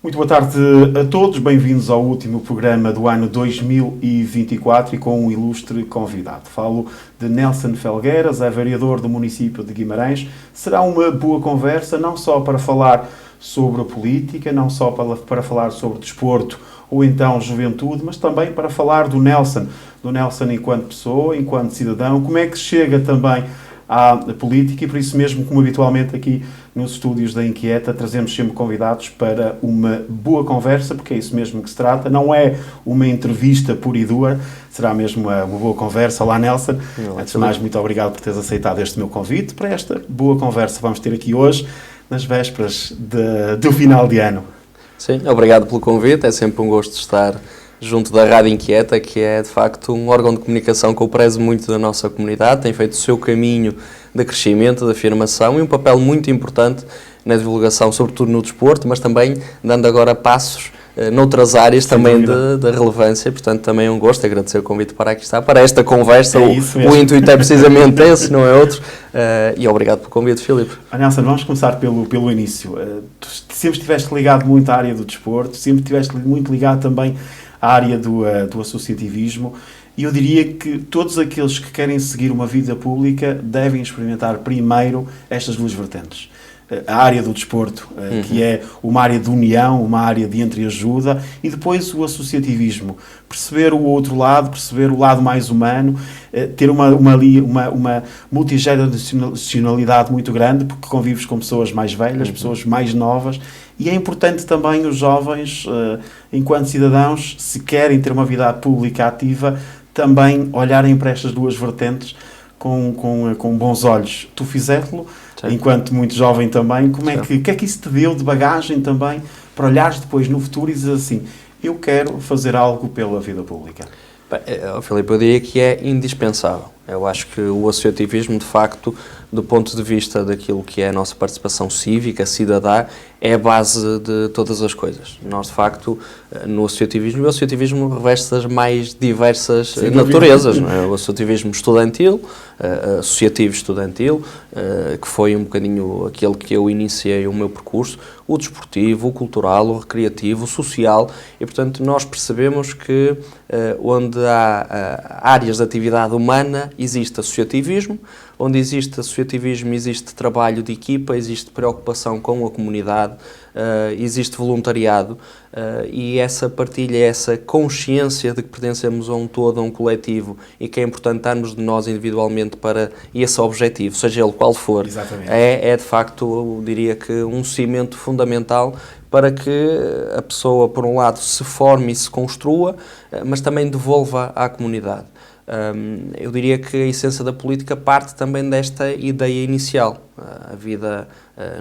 Muito boa tarde a todos, bem-vindos ao último programa do ano 2024 e com um ilustre convidado. Falo de Nelson Felgueiras, é vereador do município de Guimarães. Será uma boa conversa, não só para falar sobre a política, não só para falar sobre desporto ou então juventude, mas também para falar do Nelson enquanto pessoa, enquanto cidadão, como é que chega também à política e por isso mesmo, como habitualmente aqui nos estúdios da Inquieta, trazemos sempre convidados para uma boa conversa, porque é isso mesmo que se trata, não é uma entrevista pura e dura, será mesmo uma boa conversa. Olá Nelson, antes de mais muito obrigado por teres aceitado este meu convite para esta boa conversa que vamos ter aqui hoje, nas vésperas do final de ano. Sim, obrigado pelo convite, é sempre um gosto estar junto da Rádio Inquieta, que é de facto um órgão de comunicação que eu prezo muito da nossa comunidade, tem feito o seu caminho de crescimento, de afirmação e um papel muito importante na divulgação, sobretudo no desporto, mas também dando agora passos noutras áreas também de relevância, portanto também é um gosto agradecer o convite para aqui estar, para esta conversa, o intuito é precisamente esse, não é outro, e obrigado pelo convite, Filipe. Nelson, vamos começar pelo início. Tu sempre estiveste ligado muito à área do desporto, sempre estiveste muito ligado também à área do associativismo, e eu diria que todos aqueles que querem seguir uma vida pública devem experimentar primeiro estas duas vertentes. A área do desporto, que é uma área de união, uma área de entreajuda, e depois o associativismo. Perceber o outro lado, perceber o lado mais humano, ter uma multigeracionalidade muito grande, porque convives com pessoas mais velhas, pessoas mais novas, e é importante também os jovens, enquanto cidadãos, se querem ter uma vida pública ativa, também olharem para estas duas vertentes com bons olhos. Tu fizeste-lo, enquanto muito jovem também. O que é que isso te deu de bagagem também para olhares depois no futuro e dizer assim, eu quero fazer algo pela vida pública? Bem, Filipe, eu diria que é indispensável. Eu acho que o associativismo, de facto, do ponto de vista daquilo que é a nossa participação cívica, cidadã, é a base de todas as coisas. Nós, de facto, no associativismo, o associativismo reveste as mais diversas naturezas. Não é? O associativismo estudantil, associativo estudantil, que foi um bocadinho aquele que eu iniciei o meu percurso, o desportivo, o cultural, o recreativo, o social, e, portanto, nós percebemos que onde há áreas de atividade humana, existe associativismo, onde existe associativismo, existe trabalho de equipa, existe preocupação com a comunidade, existe voluntariado, e essa partilha, essa consciência de que pertencemos a um todo, a um coletivo, e que é importante darmos de nós individualmente para esse objetivo, seja ele qual for, é de facto, eu diria que um cimento fundamental para que a pessoa, por um lado, se forme e se construa, mas também devolva à comunidade. Eu diria que a essência da política parte também desta ideia inicial. A vida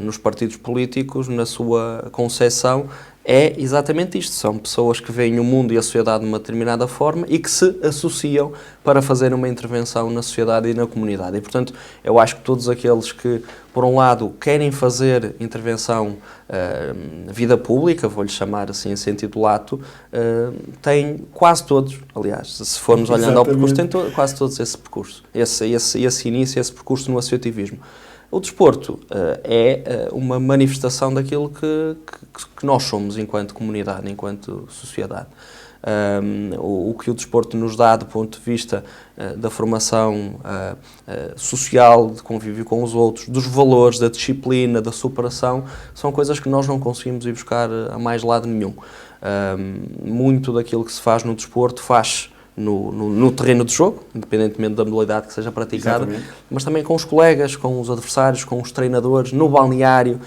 nos partidos políticos, na sua concepção, é exatamente isto. São pessoas que veem o mundo e a sociedade de uma determinada forma e que se associam para fazer uma intervenção na sociedade e na comunidade. E, portanto, eu acho que todos aqueles que, por um lado, querem fazer intervenção vida pública, vou-lhe chamar assim em sentido lato, têm quase todos, aliás, se formos olhando ao percurso, têm quase todos esse percurso, esse início, esse percurso no associativismo. O desporto é uma manifestação daquilo que nós somos enquanto comunidade, enquanto sociedade. O que o desporto nos dá do ponto de vista da formação social, de convívio com os outros, dos valores, da disciplina, da superação, são coisas que nós não conseguimos ir buscar a mais lado nenhum. Muito daquilo que se faz no desporto faz no terreno de jogo, independentemente da modalidade que seja praticada, mas também com os colegas, com os adversários, com os treinadores, no balneário,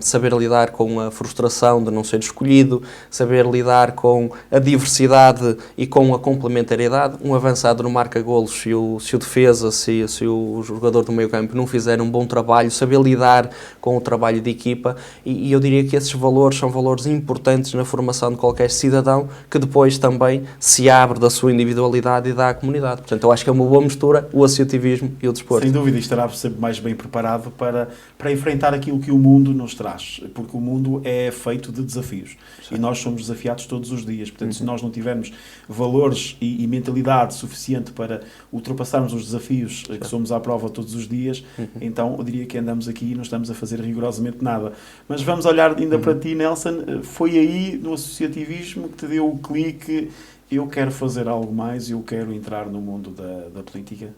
saber lidar com a frustração de não ser escolhido, saber lidar com a diversidade e com a complementariedade. Um avançado não marca golos se o defesa, se o jogador do meio campo não fizer um bom trabalho, saber lidar com o trabalho de equipa, e eu diria que esses valores são valores importantes na formação de qualquer cidadão, que depois também se abre da sua individualidade e da comunidade. Portanto, eu acho que é uma boa mistura o associativismo e o desporto. Sem dúvida, estará sempre mais bem preparado para enfrentar aquilo que o mundo nos traz, porque o mundo é feito de desafios. Sim. E nós somos desafiados todos os dias. Portanto, se nós não tivermos valores e mentalidade suficiente para ultrapassarmos os desafios que somos à prova todos os dias, então eu diria que andamos aqui e não estamos a fazer rigorosamente nada. Mas vamos olhar ainda para ti, Nelson. Foi aí no associativismo que te deu o clique: eu quero fazer algo mais, eu quero entrar no mundo da política?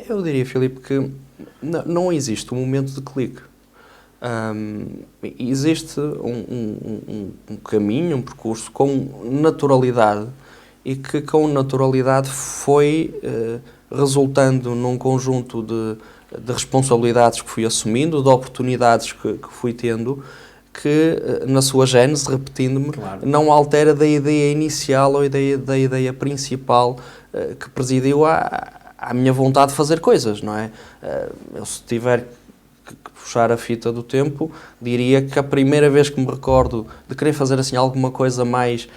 Eu diria, Filipe, que não existe um momento de clique. Existe um caminho, um percurso com naturalidade, e que com naturalidade foi resultando num conjunto de responsabilidades que fui assumindo, de oportunidades que fui tendo, que na sua gênese, repetindo-me, claro, não altera da ideia inicial ou da ideia principal que presidiu à minha vontade de fazer coisas, não é? Eu, se tiver que puxar a fita do tempo, diria que a primeira vez que me recordo de querer fazer assim alguma coisa mais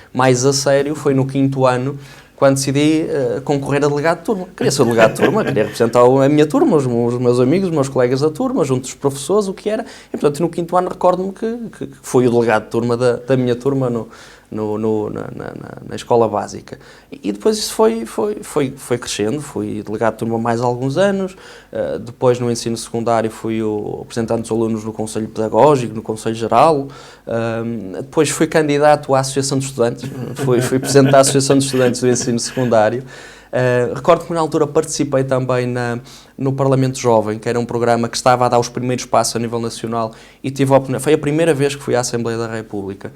a sério foi no 5º ano, quando decidi concorrer a delegado de turma. Queria ser delegado de turma, queria representar a minha turma, os meus amigos, os meus colegas da turma, junto dos professores, o que era. E, portanto, no 5º ano recordo-me que fui o delegado de turma da minha turma na escola básica. E depois isso foi crescendo, fui delegado de turma mais alguns anos, depois no ensino secundário fui o representante dos alunos no Conselho Pedagógico, no Conselho Geral, depois fui candidato à Associação de Estudantes, fui presidente da Associação de Estudantes do ensino secundário. Recordo que na altura participei também no Parlamento Jovem, que era um programa que estava a dar os primeiros passos a nível nacional, e foi a primeira vez que fui à Assembleia da República,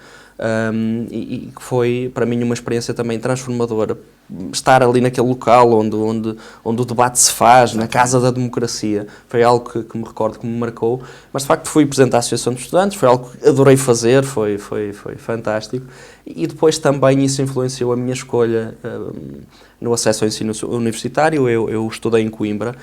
e que foi para mim uma experiência também transformadora, estar ali naquele local onde o debate se faz, na Casa da Democracia. Foi algo que me recordo, que me marcou, mas de facto fui presidente da Associação de Estudantes, foi algo que adorei fazer, foi fantástico, e depois também isso influenciou a minha escolha no acesso ao ensino universitário. Eu estudei em Coimbra,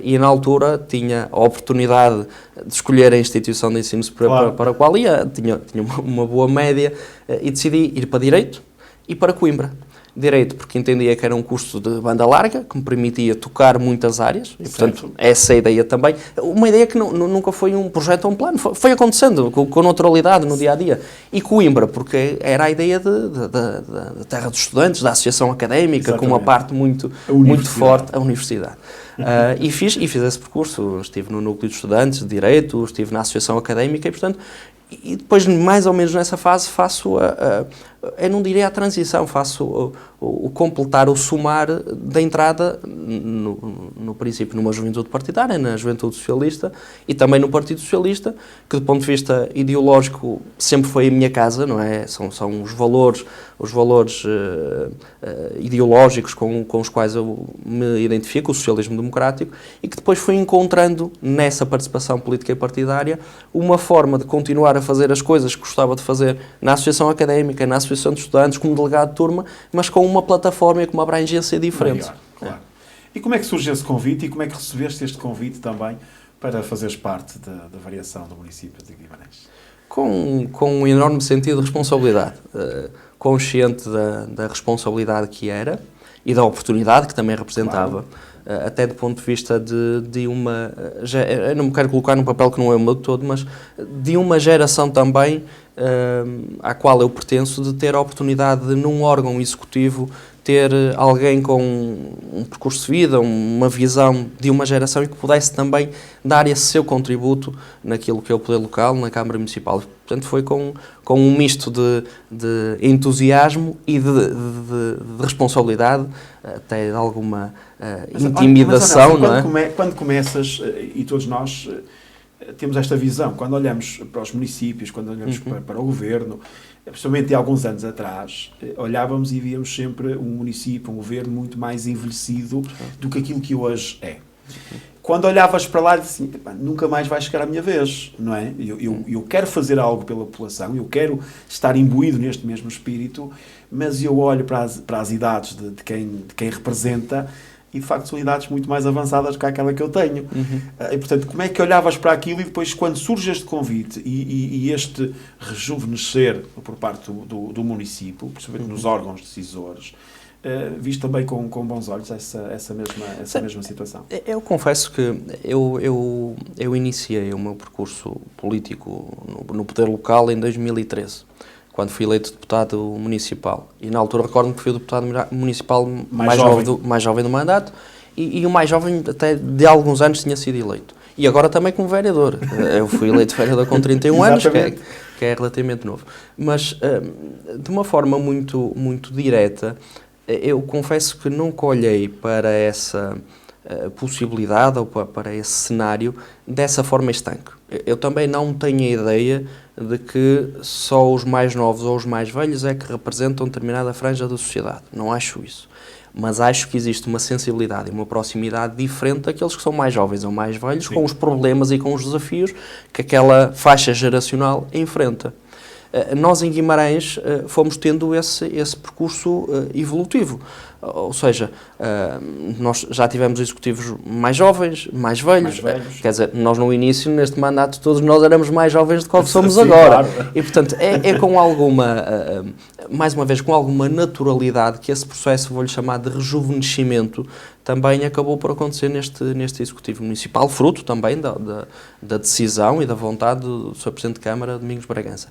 e na altura tinha a oportunidade de escolher a instituição de ensino superior para a qual ia, tinha uma boa média, e decidi ir para Direito e para Coimbra. Direito, porque entendia que era um curso de banda larga, que me permitia tocar muitas áreas, e portanto essa é a ideia também. Uma ideia que nunca foi um projeto ou um plano, foi acontecendo com naturalidade no dia-a-dia. E Coimbra, porque era a ideia da terra dos estudantes, da associação académica, com uma parte muito forte, a universidade. E fiz esse percurso, estive no núcleo de estudantes de Direito, estive na associação académica, e portanto, e depois, mais ou menos nessa fase, faço eu não diria a transição, faço o completar, o somar da entrada, no princípio, numa juventude partidária, na Juventude Socialista, e também no Partido Socialista, que do ponto de vista ideológico sempre foi a minha casa, não é? São os valores ideológicos com os quais eu me identifico, o socialismo democrático, e que depois fui encontrando nessa participação política e partidária uma forma de continuar a fazer as coisas que gostava de fazer na associação académica, na associação de estudantes, como delegado de turma, mas com uma plataforma e com uma abrangência diferente. Maior, claro. E como é que surge esse convite, e como é que recebeste este convite também para fazeres parte da variação do município de Guimarães? Com um enorme sentido de responsabilidade, consciente da responsabilidade que era e da oportunidade que também representava, até do ponto de vista de uma... Eu não me quero colocar num papel que não é o meu todo, mas de uma geração também à qual eu pertenço, de ter a oportunidade de, num órgão executivo, ter alguém com um percurso de vida, uma visão de uma geração, e que pudesse também dar esse seu contributo naquilo que é o poder local, na Câmara Municipal. Portanto, foi com um misto de entusiasmo e de responsabilidade, até de alguma intimidação, mas, não é? Quando começas, e todos nós temos esta visão, quando olhamos para os municípios, quando olhamos para o governo, principalmente há alguns anos atrás, olhávamos e víamos sempre um município, um governo muito mais envelhecido do que aquilo que hoje é. Quando olhavas para lá, dizia assim, nunca mais vai chegar a minha vez, não é? Eu quero fazer algo pela população, eu quero estar imbuído neste mesmo espírito, mas eu olho para as idades de quem representa, e de facto são idades muito mais avançadas que aquela que eu tenho. E portanto, como é que olhavas para aquilo, e depois quando surge este convite e este rejuvenescer por parte do município, principalmente nos órgãos decisores, visto também com bons olhos essa mesma situação. Eu confesso que eu iniciei o meu percurso político no poder local em 2013, quando fui eleito deputado municipal. E na altura recordo-me que fui o deputado municipal mais jovem do mandato e o mais jovem até de alguns anos tinha sido eleito. E agora também como vereador. Eu fui eleito vereador com 31 anos, que é relativamente novo. Mas, de uma forma muito, muito direta, eu confesso que nunca olhei para essa possibilidade ou para esse cenário dessa forma estanque. Eu também não tenho a ideia de que só os mais novos ou os mais velhos é que representam determinada franja da sociedade. Não acho isso. Mas acho que existe uma sensibilidade e uma proximidade diferente daqueles que são mais jovens ou mais velhos, sim, com os problemas e com os desafios que aquela faixa geracional enfrenta. Nós em Guimarães fomos tendo esse percurso evolutivo, ou seja, nós já tivemos executivos mais jovens, mais velhos. Quer dizer, nós no início, neste mandato, todos nós éramos mais jovens do que somos agora. Claro. E portanto é com alguma, mais uma vez, com alguma naturalidade que esse processo, vou-lhe chamar de rejuvenescimento, também acabou por acontecer neste Executivo Municipal, fruto também da decisão e da vontade do Sr. Presidente de Câmara, Domingos Bragança.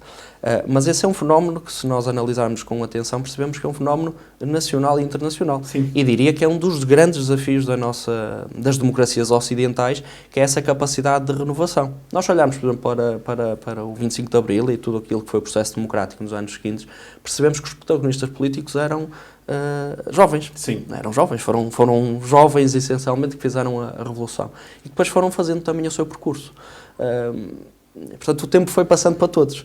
Mas esse é um fenómeno que, se nós analisarmos com atenção, percebemos que é um fenómeno nacional e internacional. Sim. E diria que é um dos grandes desafios das democracias ocidentais, que é essa capacidade de renovação. Nós olharmos, por exemplo, para o 25 de Abril e tudo aquilo que foi o processo democrático nos anos seguintes, percebemos que os protagonistas políticos eram jovens. Sim. Eram jovens, foram jovens essencialmente que fizeram a revolução e depois foram fazendo também o seu percurso. Portanto, o tempo foi passando para todos.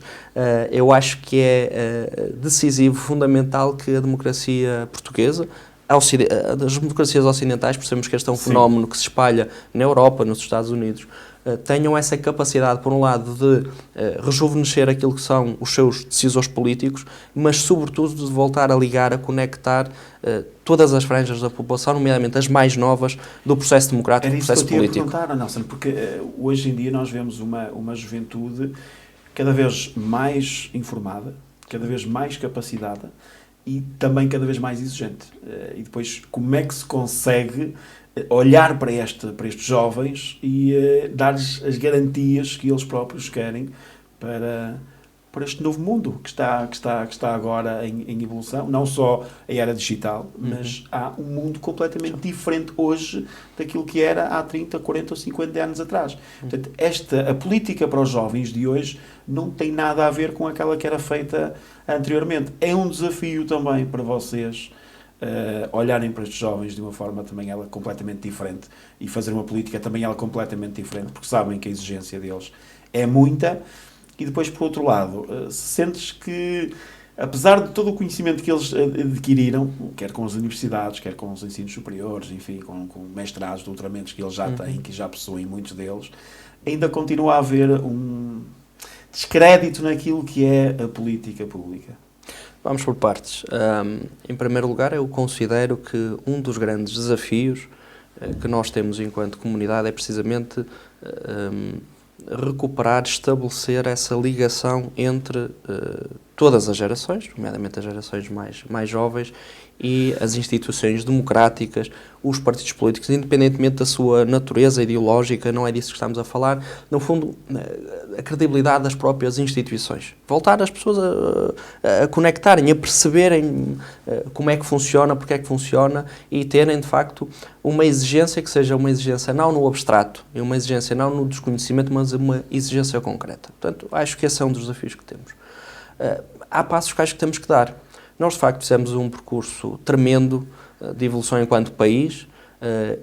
Eu acho que é decisivo, fundamental que a democracia portuguesa, das democracias ocidentais, percebemos que este é um fenómeno que se espalha na Europa, nos Estados Unidos, tenham essa capacidade, por um lado, de rejuvenescer aquilo que são os seus decisores políticos, mas, sobretudo, de voltar a ligar, a conectar todas as franjas da população, nomeadamente as mais novas, do processo democrático e do processo político. Era isso que eu te ia perguntar, Nelson, porque hoje em dia nós vemos uma juventude cada vez mais informada, cada vez mais capacitada e também cada vez mais exigente. E depois, como é que se consegue olhar para estes jovens e dar-lhes as garantias que eles próprios querem para este novo mundo que está agora em evolução, não só a era digital, mas há um mundo completamente diferente hoje daquilo que era há 30, 40 ou 50 anos atrás. Portanto, a política para os jovens de hoje não tem nada a ver com aquela que era feita anteriormente. É um desafio também para vocês olharem para estes jovens de uma forma também ela completamente diferente e fazer uma política também ela completamente diferente, porque sabem que a exigência deles é muita. E depois, por outro lado, sentes que, apesar de todo o conhecimento que eles adquiriram, quer com as universidades, quer com os ensinos superiores, enfim, com mestrados, doutoramentos que eles já têm, que já possuem muitos deles, ainda continua a haver um descrédito naquilo que é a política pública? Vamos por partes. Em primeiro lugar, eu considero que um dos grandes desafios que nós temos enquanto comunidade é precisamente recuperar, estabelecer essa ligação entre todas as gerações, nomeadamente as gerações mais jovens, e as instituições democráticas, os partidos políticos, independentemente da sua natureza ideológica, não é disso que estamos a falar, no fundo, a credibilidade das próprias instituições. Voltar as pessoas a conectarem, a perceberem como é que funciona, porque é que funciona, e terem, de facto, uma exigência que seja uma exigência não no abstrato, e uma exigência não no desconhecimento, mas uma exigência concreta. Portanto, acho que esse é um dos desafios que temos. Há passos que acho que temos que dar. Nós, de facto, fizemos um percurso tremendo de evolução enquanto país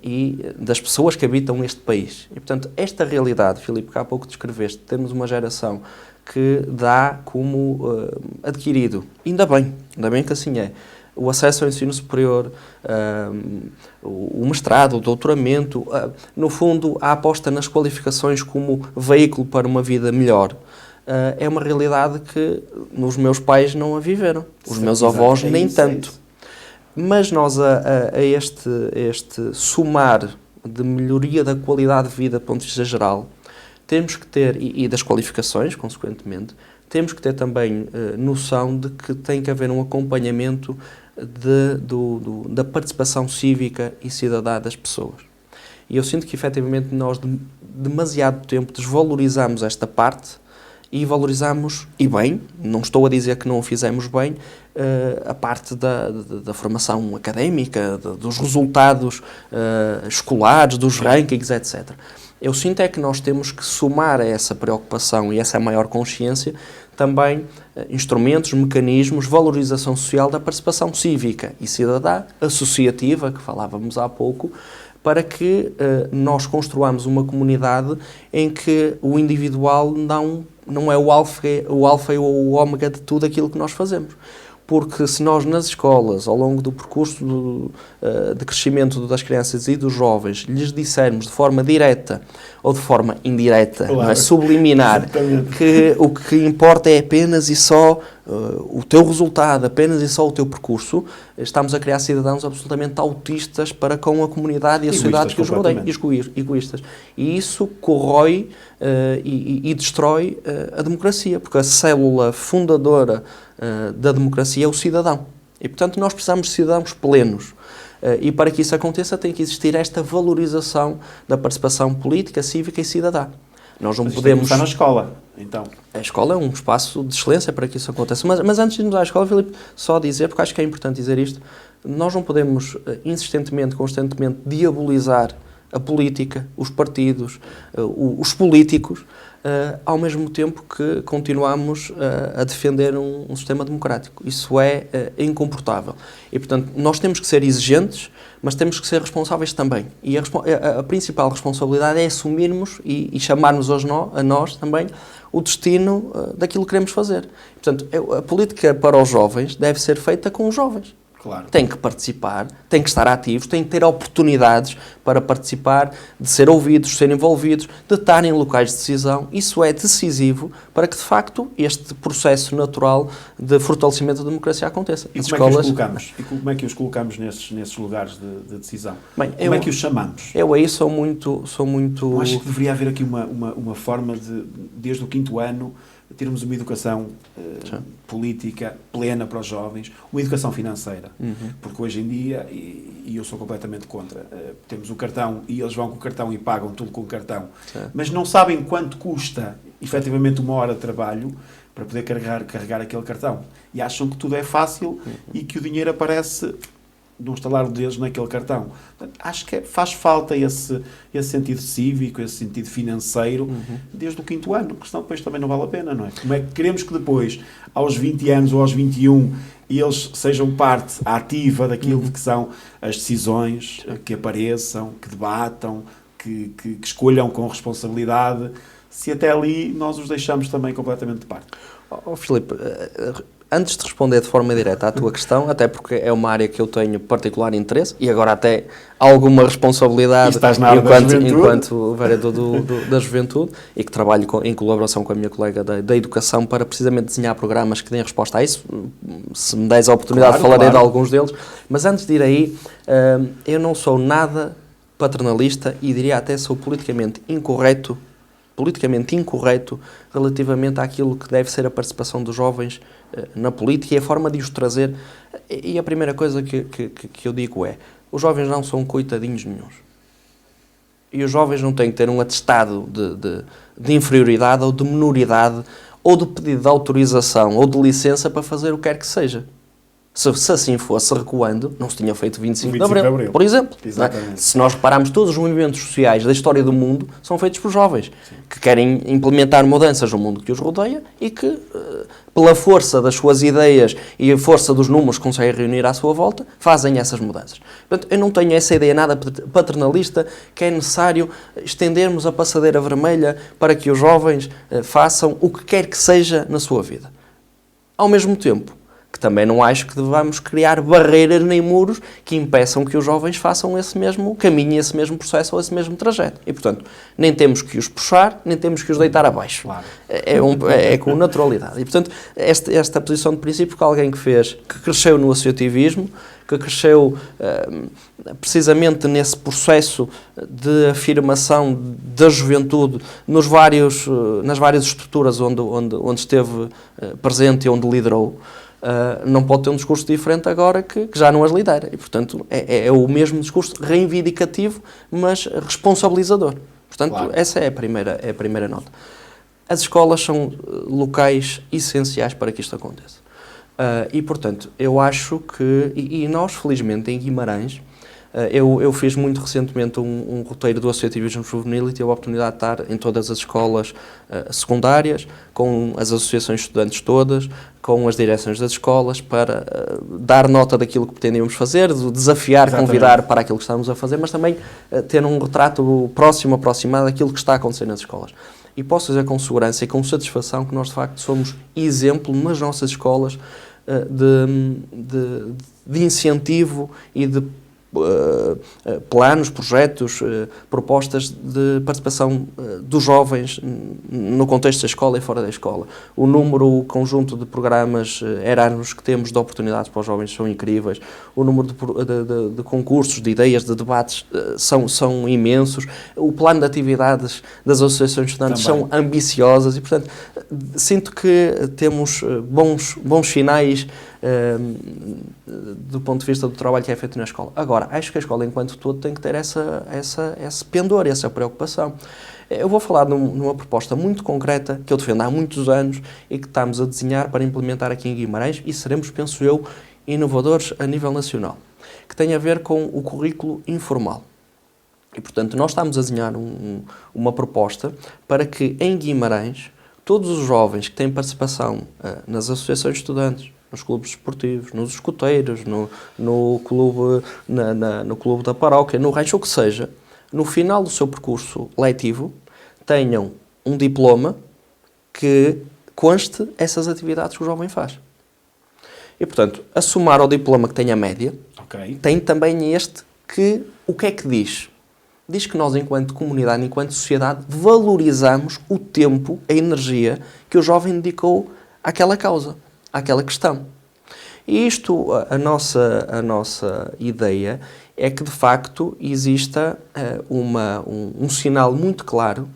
e das pessoas que habitam este país. E, portanto, esta realidade, Filipe, que há pouco descreveste, temos uma geração que dá como adquirido, ainda bem que assim é, o acesso ao ensino superior, o mestrado, o doutoramento, no fundo, a aposta nas qualificações como veículo para uma vida melhor. É uma realidade que os meus pais não a viveram, os meus avós nem tanto. Mas nós, a este somar de melhoria da qualidade de vida do ponto de vista geral, temos que ter, e das qualificações, consequentemente, temos que ter também noção de que tem que haver um acompanhamento da participação cívica e cidadã das pessoas. E eu sinto que, efetivamente, nós demasiado tempo desvalorizamos esta parte e valorizamos, e bem, não estou a dizer que não o fizemos bem, a parte da formação académica, dos resultados escolares, dos rankings, etc. Eu sinto é que nós temos que somar a essa preocupação e essa maior consciência também instrumentos, mecanismos, valorização social da participação cívica e cidadã, associativa, que falávamos há pouco, para que nós construamos uma comunidade em que o individual não é o alfa ou o ômega de tudo aquilo que nós fazemos. Porque se nós nas escolas, ao longo do percurso de crescimento das crianças e dos jovens, lhes dissermos de forma direta ou de forma indireta, claro, não é, subliminar, que o que importa é apenas e só o teu resultado, apenas e só o teu percurso, estamos a criar cidadãos absolutamente autistas para com a comunidade e a sociedade que os rodeia, egoístas. E isso corrói e destrói a democracia, porque a célula fundadora da democracia é o cidadão. E, portanto, nós precisamos de cidadãos plenos. E para que isso aconteça tem que existir esta valorização da participação política, cívica e cidadã. Nós não podemos... Está na escola, então. A escola é um espaço de excelência para que isso aconteça. Mas antes de irmos à escola, Filipe, só dizer, porque acho que é importante dizer isto, nós não podemos insistentemente, constantemente, diabolizar a política, os partidos, os políticos, ao mesmo tempo que continuamos a defender um sistema democrático. Isso é incomportável. E, portanto, nós temos que ser exigentes, mas temos que ser responsáveis também. E a principal responsabilidade é assumirmos e chamarmos a nós também o destino daquilo que queremos fazer. Portanto, a política para os jovens deve ser feita com os jovens. Claro. Tem que participar, tem que estar ativos, tem que ter oportunidades para participar, de ser ouvidos, de ser envolvidos, de estar em locais de decisão. Isso é decisivo para que, de facto, este processo natural de fortalecimento da democracia aconteça. E como é que os colocamos nesses lugares de decisão? Bem, como é que os chamamos? Eu aí sou muito... Eu acho que deveria haver aqui uma forma de, desde o 5º ano, termos uma educação política plena para os jovens, uma educação financeira, porque hoje em dia, e eu sou completamente contra, temos o cartão e eles vão com o cartão e pagam tudo com o cartão, mas não sabem quanto custa efetivamente uma hora de trabalho para poder carregar aquele cartão, e acham que tudo é fácil e que o dinheiro aparece de estalar de dedos naquele cartão. Portanto, acho que faz falta esse sentido cívico, esse sentido financeiro, desde o 5º ano, porque senão depois também não vale a pena, não é? Como é que queremos que depois, aos 20 anos ou aos 21, eles sejam parte ativa daquilo que são as decisões, que apareçam, que debatam, que escolham com responsabilidade, se até ali nós os deixamos também completamente de parte. Filipe, antes de responder de forma direta à tua questão, até porque é uma área que eu tenho particular interesse e agora até alguma responsabilidade enquanto vereador da Juventude e que trabalho em colaboração com a minha colega da Educação para precisamente desenhar programas que deem resposta a isso. Se me des a oportunidade, falarei de alguns deles. Mas antes de ir aí, eu não sou nada paternalista e diria até sou politicamente incorreto relativamente àquilo que deve ser a participação dos jovens na política e a forma de os trazer. E a primeira coisa que eu digo é, os jovens não são coitadinhos nenhuns. E os jovens não têm que ter um atestado de inferioridade ou de minoridade ou de pedido de autorização ou de licença para fazer o que quer que seja. Se assim fosse, recuando, não se tinha feito 25 de Abril, por exemplo. Não é? Se nós repararmos, todos os movimentos sociais da história do mundo são feitos por jovens, que querem implementar mudanças no mundo que os rodeia e que, pela força das suas ideias e a força dos números que conseguem reunir à sua volta, fazem essas mudanças. Portanto, eu não tenho essa ideia nada paternalista que é necessário estendermos a passadeira vermelha para que os jovens façam o que quer que seja na sua vida. Ao mesmo tempo, que também não acho que devamos criar barreiras nem muros que impeçam que os jovens façam esse mesmo caminho, esse mesmo processo ou esse mesmo trajeto. E, portanto, nem temos que os puxar, nem temos que os deitar abaixo. Claro. É com naturalidade. E, portanto, esta posição de princípio que alguém que cresceu no associativismo, que cresceu precisamente nesse processo de afirmação da juventude nas várias estruturas onde esteve presente e onde liderou, não pode ter um discurso diferente agora que já não as lidera. E, portanto, é o mesmo discurso reivindicativo, mas responsabilizador. Portanto, claro. Essa é a primeira nota. As escolas são locais essenciais para que isto aconteça. E, portanto, eu acho que... E nós, felizmente, em Guimarães, eu fiz muito recentemente um roteiro do associativismo juvenil e tive a oportunidade de estar em todas as escolas secundárias, com as associações de estudantes todas, com as direções das escolas, para dar nota daquilo que pretendíamos fazer, desafiar, exatamente, convidar para aquilo que estamos a fazer, mas também ter um retrato aproximado daquilo que está a acontecer nas escolas. E posso dizer com segurança e com satisfação que nós, de facto, somos exemplo nas nossas escolas de incentivo e de planos, projetos, propostas de participação dos jovens no contexto da escola e fora da escola. O conjunto de programas Erasmus que temos de oportunidades para os jovens são incríveis. O número de concursos, de ideias, de debates são imensos. O plano de atividades das associações de estudantes também são ambiciosas e, portanto, sinto que temos bons sinais do ponto de vista do trabalho que é feito na escola. Agora, acho que a escola, enquanto todo, tem que ter esse pendor, essa preocupação. Eu vou falar numa proposta muito concreta que eu defendo há muitos anos e que estamos a desenhar para implementar aqui em Guimarães e seremos, penso eu, inovadores a nível nacional, que tem a ver com o currículo informal. E, portanto, nós estamos a desenhar uma proposta para que em Guimarães todos os jovens que têm participação nas associações de estudantes, nos clubes esportivos, nos escoteiros, no clube da paróquia, no rancho, o que seja, no final do seu percurso letivo, tenham um diploma que conste essas atividades que o jovem faz. E, portanto, a somar ao diploma que tem a média, tem também este que, o que é que diz? Diz que nós, enquanto comunidade, enquanto sociedade, valorizamos o tempo, a energia que o jovem dedicou àquela causa, àquela questão. E isto, a nossa ideia é que, de facto, exista um sinal muito claro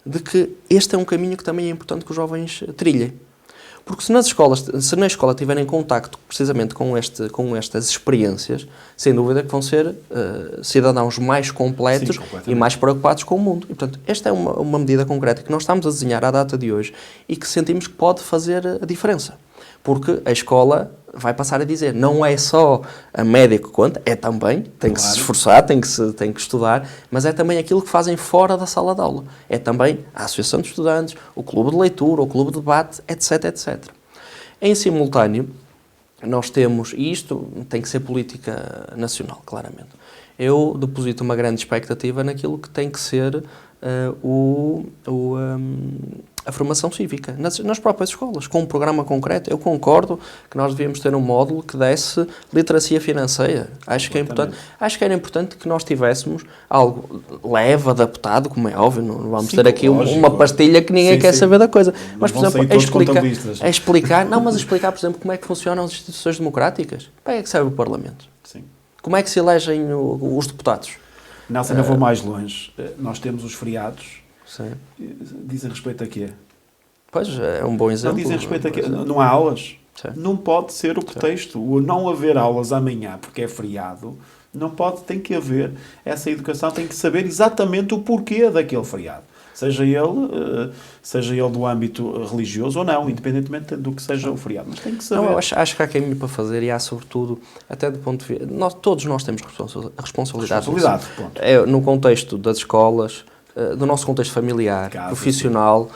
de que este é um caminho que também é importante que os jovens trilhem. Porque se na escola tiverem contacto precisamente com estas experiências, sem dúvida que vão ser cidadãos mais completos. Sim, e mais preocupados com o mundo. E, portanto, esta é uma medida concreta que nós estamos a desenhar à data de hoje e que sentimos que pode fazer a diferença. Porque a escola vai passar a dizer, não é só a média que conta, é também, tem que se esforçar, tem que estudar, mas é também aquilo que fazem fora da sala de aula. É também a associação de estudantes, o clube de leitura, o clube de debate, etc, etc. Em simultâneo, nós temos, e isto tem que ser política nacional, claramente, eu deposito uma grande expectativa naquilo que tem que ser a formação cívica, nas próprias escolas, com um programa concreto. Eu concordo que nós devíamos ter um módulo que desse literacia financeira. Acho que é importante. Acho que era importante que nós tivéssemos algo leve, adaptado, como é óbvio, não vamos ter aqui uma pastilha que ninguém quer saber da coisa. Mas, por exemplo, explicar, por exemplo, como é que funcionam as instituições democráticas. Para que é que serve o Parlamento? Sim. Como é que se elegem os deputados? Nelson, eu vou mais longe. Nós temos os feriados. Sim. Dizem respeito a quê? Pois, é um bom exemplo. Não dizem respeito a quê? Não há aulas? Sim. Não pode ser o pretexto. O não haver aulas amanhã, porque é feriado, não pode, tem que haver essa educação, tem que saber exatamente o porquê daquele feriado. Seja ele do âmbito religioso ou não, independentemente do que seja o feriado. Mas tem que saber. Não, eu acho que há caminho para fazer e há, sobretudo, até do ponto de vista... Todos nós temos responsabilidade. No contexto das escolas, do nosso contexto familiar, profissional,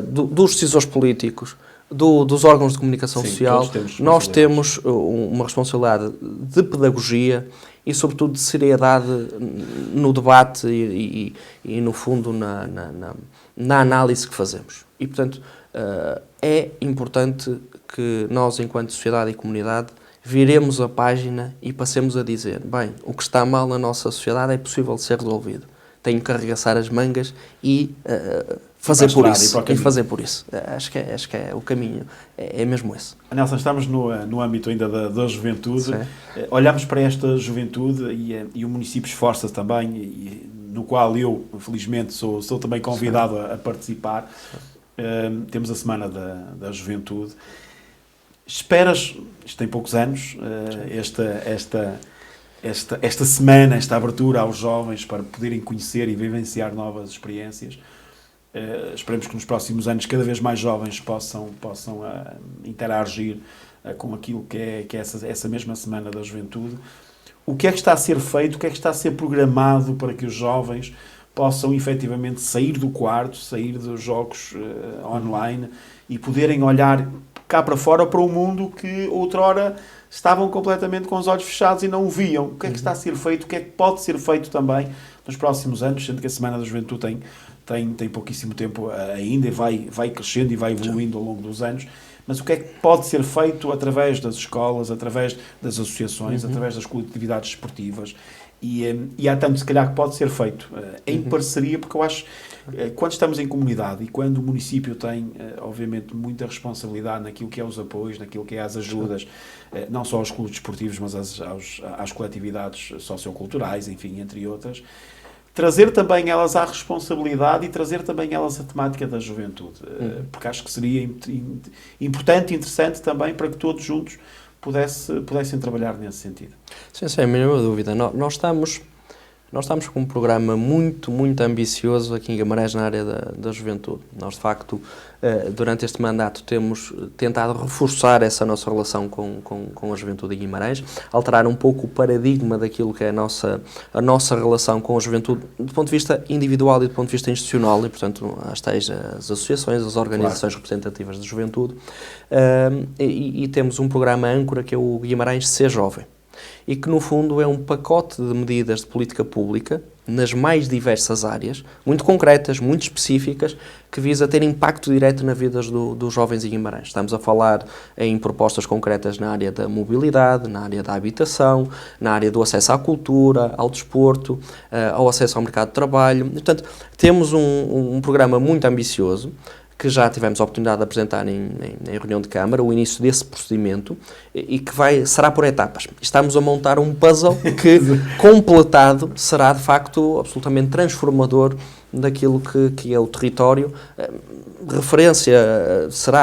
dos decisores políticos, dos órgãos de comunicação social, nós temos uma responsabilidade de pedagogia e, sobretudo, de seriedade no debate e no fundo, na análise que fazemos. E, portanto, é importante que nós, enquanto sociedade e comunidade, viremos a página e passemos a dizer, bem, o que está mal na nossa sociedade é possível de ser resolvido. Tenho que arregaçar as mangas e fazer por isso. Acho que é o caminho, é mesmo esse. Nelson, estamos no âmbito ainda da juventude. Sim. Olhamos para esta juventude e o município esforça-se também, no qual eu, felizmente, sou também convidado a participar. Temos a Semana da Juventude. Esperas, isto tem poucos anos, esta semana, esta abertura aos jovens para poderem conhecer e vivenciar novas experiências. Esperemos que nos próximos anos cada vez mais jovens possam interagir com aquilo que é essa mesma Semana da Juventude. O que é que está a ser feito, o que é que está a ser programado para que os jovens possam efetivamente sair do quarto, sair dos jogos online e poderem olhar cá para fora para o mundo que outrora estavam completamente com os olhos fechados e não o viam. O que é que está a ser feito, o que é que pode ser feito também nos próximos anos, sendo que a Semana da Juventude tem pouquíssimo tempo ainda e vai crescendo e vai evoluindo ao longo dos anos. Mas o que é que pode ser feito através das escolas, através das associações, através das coletividades esportivas? E há tanto, se calhar, que pode ser feito em parceria, porque eu acho que quando estamos em comunidade e quando o município tem, obviamente, muita responsabilidade naquilo que é os apoios, naquilo que é as ajudas, não só aos clubes desportivos, mas às coletividades socioculturais, enfim, entre outras, trazer também elas à responsabilidade e trazer também elas a temática da juventude. Porque acho que seria importante e interessante também para que todos juntos pudessem trabalhar nesse sentido. Sim, sem a mínima dúvida. Nós estamos com um programa muito, muito ambicioso aqui em Guimarães na área da juventude. Nós, de facto, durante este mandato temos tentado reforçar essa nossa relação com a juventude em Guimarães, alterar um pouco o paradigma daquilo que é a nossa relação com a juventude do ponto de vista individual e do ponto de vista institucional e, portanto, as associações, as organizações representativas de juventude. E temos um programa âncora que é o Guimarães Ser Jovem. E que, no fundo, é um pacote de medidas de política pública, nas mais diversas áreas, muito concretas, muito específicas, que visa ter impacto direto na vida dos jovens em Guimarães. Estamos a falar em propostas concretas na área da mobilidade, na área da habitação, na área do acesso à cultura, ao desporto, ao acesso ao mercado de trabalho. Portanto, temos um programa muito ambicioso, que já tivemos a oportunidade de apresentar em reunião de Câmara, o início desse procedimento, e que será por etapas. Estamos a montar um puzzle que, completado, será de facto absolutamente transformador daquilo que é o território.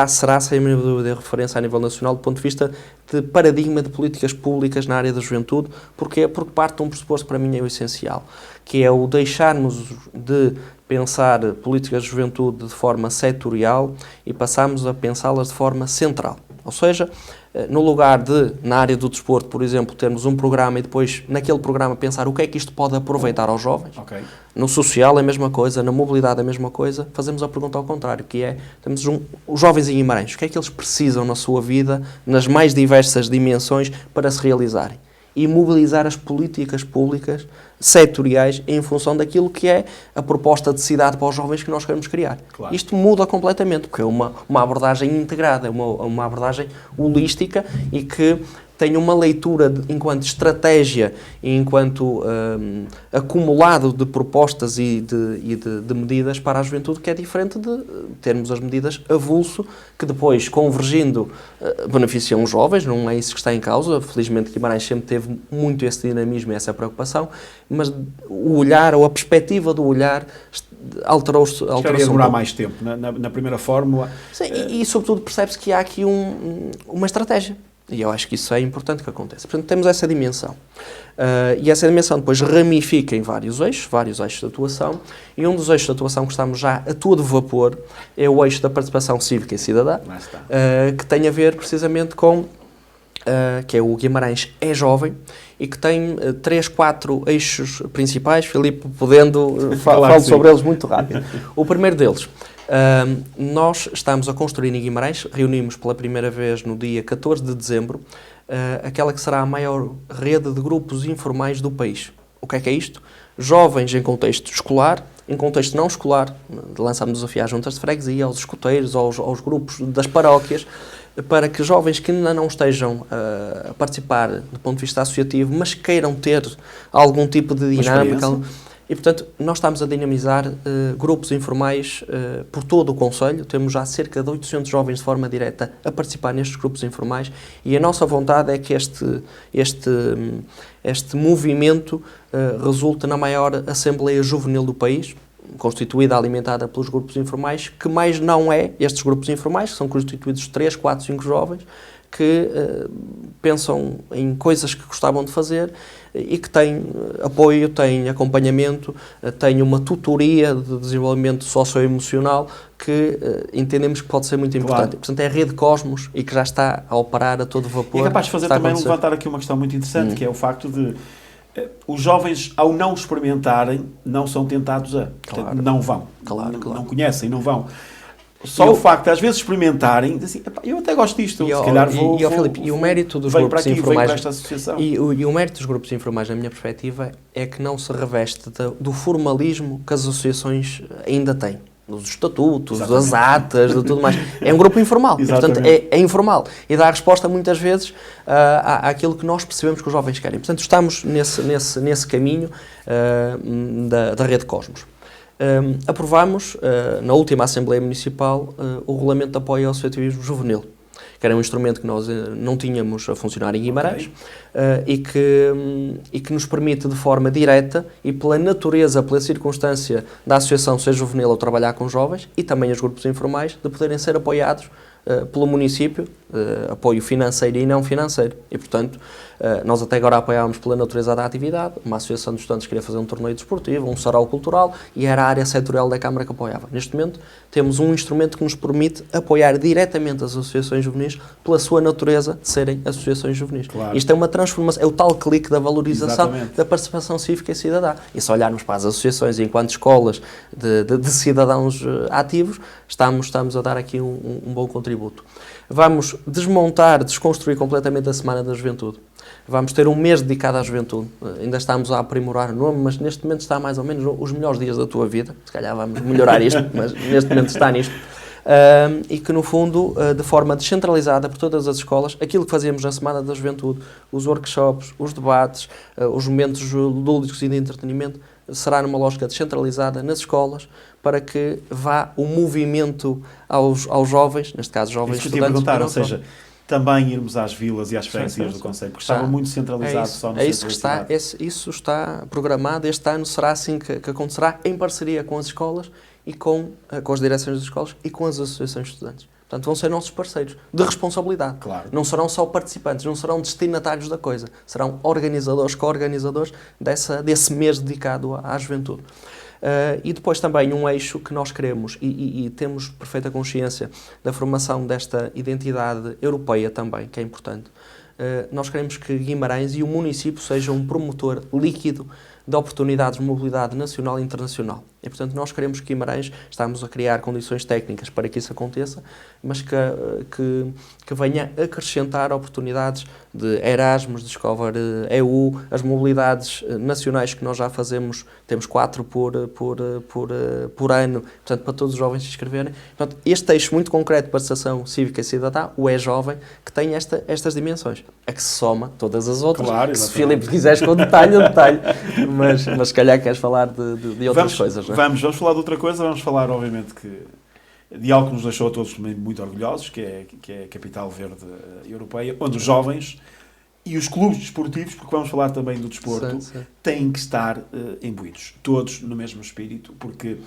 Será sem dúvida referência a nível nacional do ponto de vista de paradigma de políticas públicas na área da juventude. Porquê? Porque parte de um pressuposto que para mim é o essencial, que é o deixarmos de pensar políticas de juventude de forma setorial e passarmos a pensá-las de forma central. Ou seja, no lugar de, na área do desporto, por exemplo, termos um programa e depois, naquele programa, pensar o que é que isto pode aproveitar aos jovens. Okay. No social é a mesma coisa, na mobilidade é a mesma coisa, fazemos a pergunta ao contrário, que é, temos os jovens em Guimarães, o que é que eles precisam na sua vida, nas mais diversas dimensões, para se realizarem? E mobilizar as políticas públicas setoriais em função daquilo que é a proposta de cidade para os jovens que nós queremos criar. Claro. Isto muda completamente, porque é uma abordagem integrada, é uma abordagem holística e que tem uma leitura enquanto estratégia e enquanto acumulado de propostas e de medidas para a juventude, que é diferente de termos as medidas avulso, que depois, convergindo, beneficiam os jovens, não é isso que está em causa. Felizmente, Guimarães sempre teve muito esse dinamismo e essa preocupação, mas o olhar, ou a perspectiva do olhar, alterou-se. Queria demorar mais tempo na primeira fórmula. Sim, e sobretudo percebe-se que há aqui uma estratégia. E eu acho que isso é importante que aconteça. Portanto, temos essa dimensão. E essa dimensão depois ramifica em vários eixos de atuação, e um dos eixos de atuação que estamos já a todo vapor é o eixo da participação cívica e cidadã, que tem a ver precisamente com, que é o Guimarães é Jovem, e que tem 3, 4 eixos principais. Filipe, podendo, falo sobre eles muito rápido. O primeiro deles, nós estamos a construir em Guimarães, reunimos pela primeira vez no dia 14 de dezembro, aquela que será a maior rede de grupos informais do país. O que é isto? Jovens em contexto escolar, em contexto não escolar, lançamos o desafio às juntas de freguesia, aos escuteiros, aos grupos das paróquias, para que jovens que ainda não estejam a participar do ponto de vista associativo, mas queiram ter algum tipo de dinâmica. E, portanto, nós estamos a dinamizar grupos informais por todo o concelho. Temos já cerca de 800 jovens de forma direta a participar nestes grupos informais, e a nossa vontade é que este movimento resulte na maior Assembleia Juvenil do país, constituída, alimentada pelos grupos informais, que mais não é estes grupos informais, que são constituídos de 3, 4, 5 jovens, que pensam em coisas que gostavam de fazer e que têm apoio, têm acompanhamento, têm uma tutoria de desenvolvimento socioemocional que entendemos que pode ser muito importante. Claro. Portanto, é a Rede Cosmos e que já está a operar a todo vapor. E é capaz de fazer também levantar aqui uma questão muito interessante, que é o facto de os jovens, ao não experimentarem, não são tentados a. Portanto, não vão. Não conhecem, não vão. Só o facto de às vezes experimentarem, assim, eu até gosto disto, se calhar vou... Filipe, e o mérito dos venho grupos para aqui, informais... venho para esta associação. E o mérito dos grupos informais, na minha perspectiva, é que não se reveste do formalismo que as associações ainda têm. Dos estatutos, das atas, de tudo mais. É um grupo informal. E, portanto, é informal. E dá a resposta, muitas vezes, àquilo que nós percebemos que os jovens querem. Portanto, estamos nesse caminho da Rede Cosmos. Aprovámos, na última Assembleia Municipal, o Regulamento de Apoio ao Associativismo Juvenil, que era um instrumento que nós não tínhamos a funcionar em Guimarães, e que nos permite, de forma direta e pela natureza, pela circunstância da associação ser juvenil ou trabalhar com jovens, e também os grupos informais, de poderem ser apoiados pelo município, apoio financeiro e não financeiro. E, portanto, nós até agora apoiávamos pela natureza da atividade. Uma associação de estudantes queria fazer um torneio desportivo, um sarau cultural, e era a área setorial da Câmara que apoiava. Neste momento, temos um instrumento que nos permite apoiar diretamente as associações juvenis pela sua natureza de serem associações juvenis. Claro. Isto é uma transformação, é o tal clique da valorização Exatamente. da participação cívica e cidadã. E se olharmos para as associações enquanto escolas de cidadãos ativos, estamos a dar aqui um bom contributo. Vamos desmontar, desconstruir completamente a Semana da Juventude. Vamos ter um mês dedicado à juventude. Ainda estamos a aprimorar o nome, mas neste momento está mais ou menos os melhores dias da tua vida. Se calhar vamos melhorar isto, mas neste momento está nisto. E que, no fundo, de forma descentralizada por todas as escolas, aquilo que fazíamos na Semana da Juventude, os workshops, os debates, os momentos lúdicos e de entretenimento, será numa lógica descentralizada nas escolas, para que vá o movimento aos jovens, neste caso jovens estudantes. Perguntar, ou seja, também irmos às vilas e às freguesias do concelho, porque estava muito centralizado só no centro da cidade. Isso está programado. Este ano será assim que acontecerá, em parceria com as escolas e com as direções das escolas e com as associações de estudantes. Portanto, vão ser nossos parceiros de responsabilidade. Claro. Não serão só participantes, não serão destinatários da coisa. Serão organizadores, co-organizadores desse mês dedicado à juventude. E depois também um eixo que nós queremos e temos perfeita consciência da formação desta identidade europeia também, que é importante. Nós queremos que Guimarães e o município sejam um promotor líquido de oportunidades de mobilidade nacional e internacional. E, portanto, nós queremos que Guimarães, estamos a criar condições técnicas para que isso aconteça, mas que venha acrescentar oportunidades de Erasmus, Discover EU, as mobilidades nacionais que nós já fazemos, temos 4 por ano, portanto, para todos os jovens se inscreverem. Portanto, este eixo muito concreto de participação cívica e cidadã, o É-Jovem, que tem estas dimensões, a que se soma todas as outras. Claro, que se Filipe quiseres com detalhe, mas se calhar queres falar de outras coisas, não é? Vamos falar de outra coisa, vamos falar, obviamente, de algo que nos deixou a todos muito orgulhosos, que é a Capital Verde Europeia, onde os jovens e os clubes desportivos, porque vamos falar também do desporto, têm que estar imbuídos, todos no mesmo espírito, porque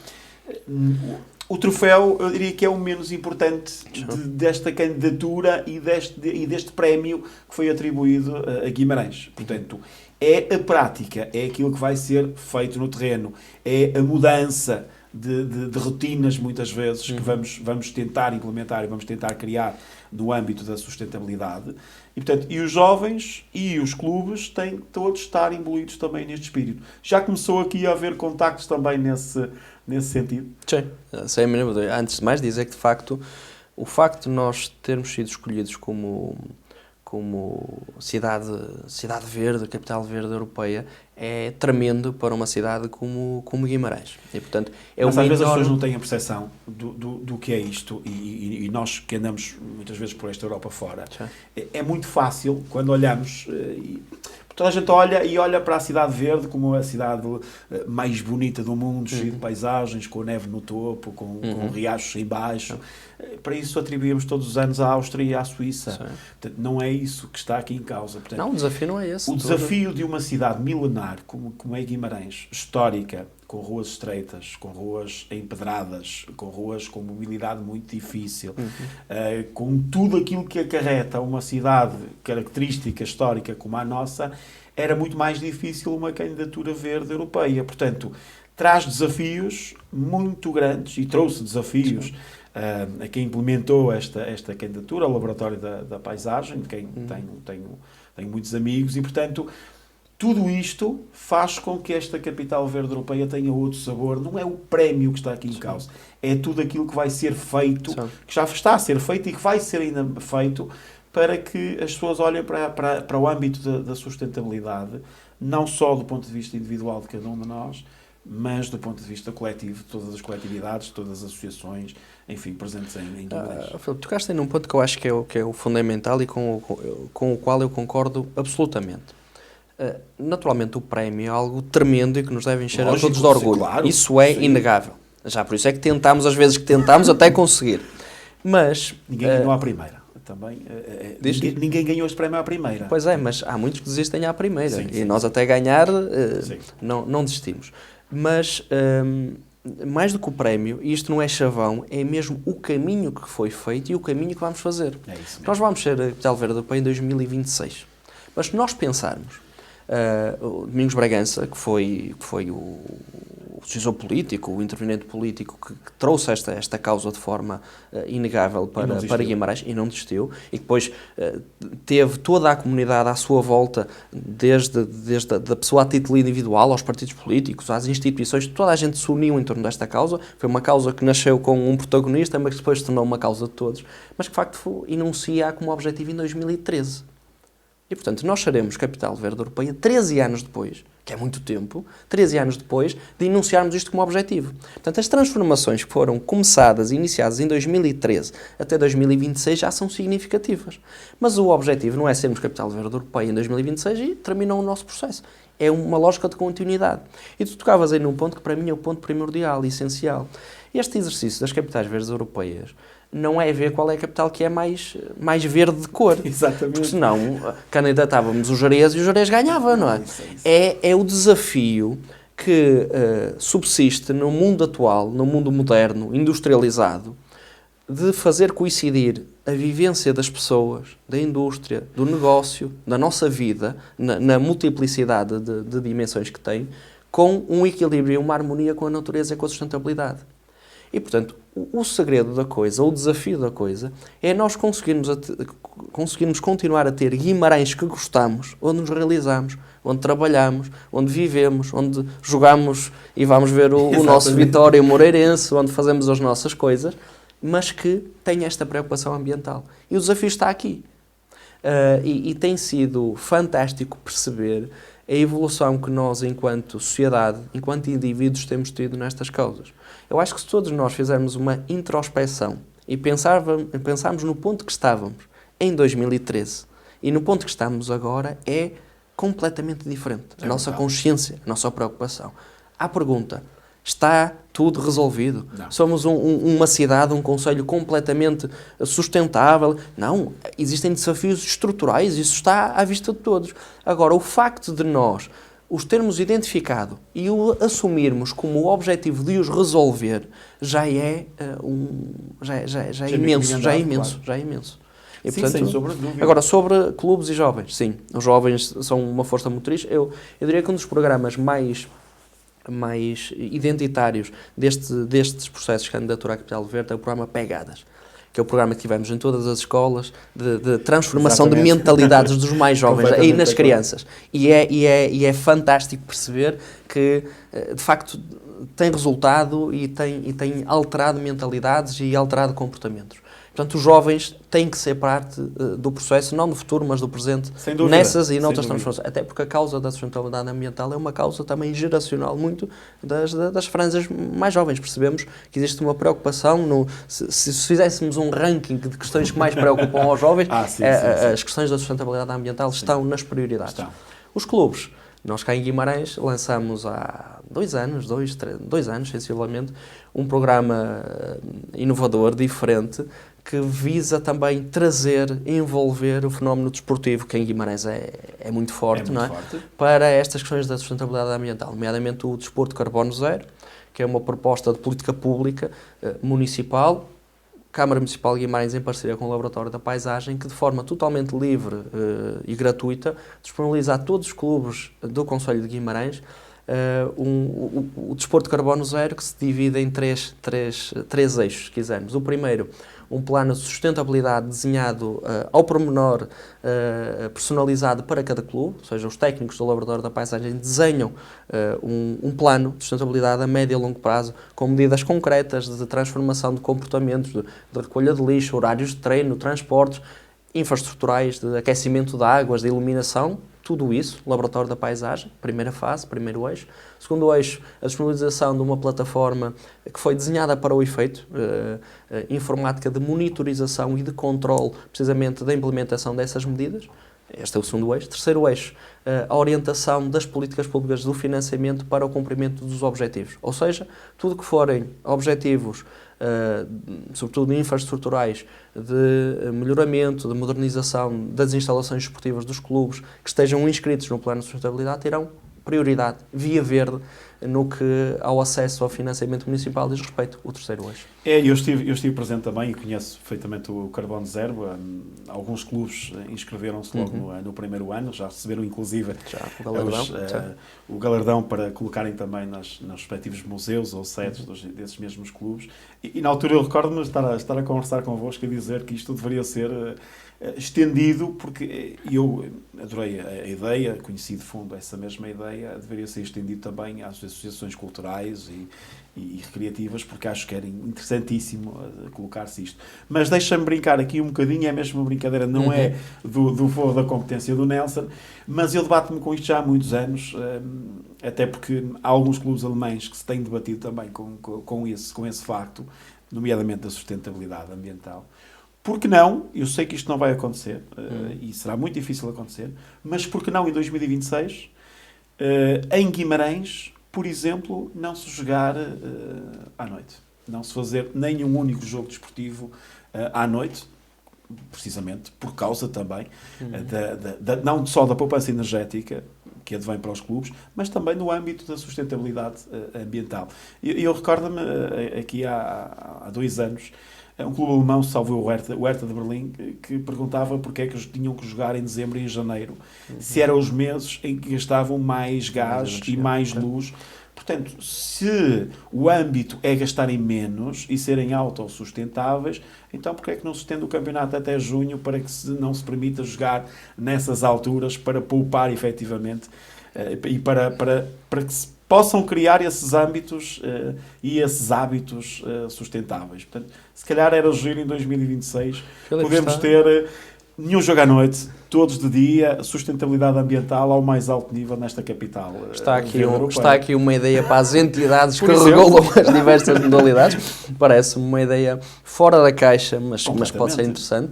o troféu, eu diria que é o menos importante desta candidatura e deste prémio que foi atribuído a Guimarães. Portanto, é a prática, é aquilo que vai ser feito no terreno, é a mudança de rotinas, muitas vezes, que vamos tentar implementar e vamos tentar criar no âmbito da sustentabilidade. E, portanto, e os jovens e os clubes têm que todos estar imbuídos também neste espírito. Já começou aqui a haver contactos também nesse sentido? Sim, sem a mínima dúvida. Antes de mais dizer que, de facto, o facto de nós termos sido escolhidos como cidade verde, capital verde europeia, é tremendo para uma cidade como Guimarães. E, portanto, mas às vezes as pessoas não têm a percepção do que é isto, e nós que andamos muitas vezes por esta Europa fora, é muito fácil quando olhamos, toda a gente olha para a cidade verde como a cidade mais bonita do mundo, cheia de paisagens, com neve no topo, com riachos em baixo. Para isso atribuímos todos os anos à Áustria e à Suíça. Portanto, não é isso que está aqui em causa. Portanto, não, o desafio não é esse. O desafio de uma cidade milenar como é Guimarães, histórica, com ruas estreitas, com ruas empedradas, com ruas com mobilidade muito difícil, com tudo aquilo que acarreta uma cidade característica, histórica como a nossa, era muito mais difícil uma candidatura verde europeia. Portanto, traz desafios muito grandes e trouxe desafios a quem implementou esta candidatura, ao Laboratório da Paisagem, de quem tenho muitos amigos, e, portanto, tudo isto faz com que esta capital verde europeia tenha outro sabor. Não é o prémio que está aqui em causa, é tudo aquilo que vai ser feito, que já está a ser feito e que vai ser ainda feito, para que as pessoas olhem para o âmbito da sustentabilidade, não só do ponto de vista individual de cada um de nós, mas do ponto de vista coletivo, de todas as coletividades, todas as associações, enfim, presentes em Guimarães. Filipe, tocaste aí num ponto que eu acho que é o fundamental e com o qual eu concordo absolutamente. Naturalmente o prémio é algo tremendo e que nos deve encher a todos de orgulho. Claro, isso é inegável. Já por isso é que tentamos, às vezes que tentamos, até conseguir. Mas... Ninguém ganhou à primeira. Também, ninguém ganhou este prémio à primeira. Pois é, mas há muitos que desistem à primeira. Sim. E nós até ganhar não desistimos. Mas, mais do que o prémio, e isto não é chavão, é mesmo o caminho que foi feito e o caminho que vamos fazer. É isso mesmo. Nós vamos ser a Capital Verde Europeia em 2026. Mas se nós pensarmos, o Domingos Bragança, que foi o decisor político, o interveniente político que trouxe esta causa de forma inegável para Guimarães e não desistiu, e depois teve toda a comunidade à sua volta, desde a pessoa a título individual, aos partidos políticos, às instituições, toda a gente se uniu em torno desta causa. Foi uma causa que nasceu com um protagonista, mas que depois se tornou uma causa de todos, mas que de facto enuncia como objetivo em 2013. E, portanto, nós seremos Capital Verde Europeia 13 anos depois, que é muito tempo, 13 anos depois de enunciarmos isto como objetivo. Portanto, as transformações que foram começadas e iniciadas em 2013 até 2026 já são significativas. Mas o objetivo não é sermos Capital Verde Europeia em 2026 e terminou o nosso processo. É uma lógica de continuidade. E tu tocavas aí num ponto que para mim é o ponto primordial e essencial. Este exercício das capitais verdes europeias não é ver qual é a capital que é mais verde de cor. Exatamente. Porque senão candidatávamos o Jerez e o Jerez ganhava, não é? É o desafio que subsiste no mundo atual, no mundo moderno, industrializado, de fazer coincidir a vivência das pessoas, da indústria, do negócio, da nossa vida, na multiplicidade de dimensões que tem, com um equilíbrio e uma harmonia com a natureza e com a sustentabilidade. E, portanto, o segredo da coisa, ou o desafio da coisa, é nós conseguirmos continuar a ter Guimarães que gostamos, onde nos realizamos, onde trabalhamos, onde vivemos, onde jogamos e vamos ver o nosso Vitória Moreirense, onde fazemos as nossas coisas, mas que tem esta preocupação ambiental. E o desafio está aqui. E tem sido fantástico perceber a evolução que nós, enquanto sociedade, enquanto indivíduos, temos tido nestas causas. Eu acho que se todos nós fizermos uma introspeção e pensarmos no ponto que estávamos em 2013 e no ponto que estamos agora, é completamente diferente. A nossa consciência, a nossa preocupação. À pergunta, está tudo resolvido? Não. Somos uma cidade, um concelho completamente sustentável? Não. Existem desafios estruturais, isso está à vista de todos. Agora, o facto de nós os termos identificado e o assumirmos como o objetivo de os resolver já é imenso. E, sim, portanto, sem sombra de dúvida. Agora, sobre clubes e jovens, sim, os jovens são uma força motriz. Eu diria que um dos programas mais identitários destes processos de candidatura à Capital Verde é o programa Pegadas, que é o programa que tivemos em todas as escolas de transformação Exatamente. de mentalidades dos mais jovens aí nas crianças. E é fantástico perceber que, de facto, tem resultado e tem alterado mentalidades e alterado comportamentos. Portanto, os jovens têm que ser parte do processo, não do futuro, mas do presente, nessas e noutras transformações. Até porque a causa da sustentabilidade ambiental é uma causa também geracional, muito das franjas mais jovens. Percebemos que existe uma preocupação, se fizéssemos um ranking de questões que mais preocupam aos jovens, as questões da sustentabilidade ambiental estão nas prioridades. Os clubes. Nós cá em Guimarães lançamos há 2 anos, 2 anos sensivelmente, um programa inovador, diferente, que visa também trazer, envolver o fenómeno desportivo, que em Guimarães é muito forte, não é? Para estas questões da sustentabilidade ambiental, nomeadamente o desporto de carbono zero, que é uma proposta de política pública municipal, Câmara Municipal de Guimarães em parceria com o Laboratório da Paisagem, que de forma totalmente livre e gratuita disponibiliza a todos os clubes do Concelho de Guimarães o desporto de carbono zero, que se divide em três eixos, se quisermos. O primeiro, um plano de sustentabilidade desenhado ao pormenor, personalizado para cada clube, ou seja, os técnicos do Laboratório da Paisagem desenham um plano de sustentabilidade a médio e longo prazo, com medidas concretas de transformação de comportamentos, de recolha de lixo, horários de treino, transportes, infraestruturais, de aquecimento de águas, de iluminação, tudo isso, Laboratório da Paisagem, primeira fase, primeiro eixo. Segundo eixo, a disponibilização de uma plataforma que foi desenhada para o efeito, informática de monitorização e de controle, precisamente da implementação dessas medidas. Este é o segundo eixo. Terceiro eixo, a orientação das políticas públicas do financiamento para o cumprimento dos objetivos. Ou seja, tudo que forem objetivos, sobretudo infraestruturais, de melhoramento, de modernização das instalações esportivas dos clubes, que estejam inscritos no plano de sustentabilidade, terão prioridade, via verde, no que ao acesso ao financiamento municipal diz respeito, o terceiro eixo. Eu estive presente também e conheço perfeitamente o Carbono Zero. Alguns clubes inscreveram-se logo no primeiro ano, já receberam inclusive o galardão para colocarem também nos respectivos museus ou sedes desses mesmos clubes. E na altura eu recordo-me estar a conversar convosco e dizer que isto deveria ser estendido, porque eu adorei a ideia, conheci de fundo essa mesma ideia, deveria ser estendido também às associações culturais e recreativas, porque acho que era interessantíssimo colocar-se isto. Mas deixa-me brincar aqui um bocadinho, é mesmo uma brincadeira, não é do voo da competência do Nelson, mas eu debato-me com isto já há muitos anos, até porque há alguns clubes alemães que se têm debatido também com esse facto, nomeadamente da sustentabilidade ambiental. Porque não, eu sei que isto não vai acontecer, e será muito difícil acontecer, mas porque não em 2026, em Guimarães, por exemplo, não se jogar à noite. Não se fazer nenhum único jogo desportivo à noite, precisamente por causa também, não só da poupança energética, que advém para os clubes, mas também no âmbito da sustentabilidade ambiental. Eu recordo-me, aqui há 2 anos, um clube alemão, salvo o Hertha de Berlim, que perguntava porque é que eles tinham que jogar em dezembro e em janeiro, se eram os meses em que gastavam mais gás e mais luz. Portanto, se o âmbito é gastarem menos e serem autossustentáveis, então porque é que não se estende o campeonato até junho para que não se permita jogar nessas alturas para poupar efetivamente e para que se possam criar esses âmbitos e esses hábitos sustentáveis. Portanto, se calhar era giro em 2026 podemos ter nenhum jogo à noite, todos de dia, sustentabilidade ambiental ao mais alto nível nesta capital. Está aqui uma ideia para as entidades que regulam as diversas modalidades. Parece-me uma ideia fora da caixa, mas pode ser interessante.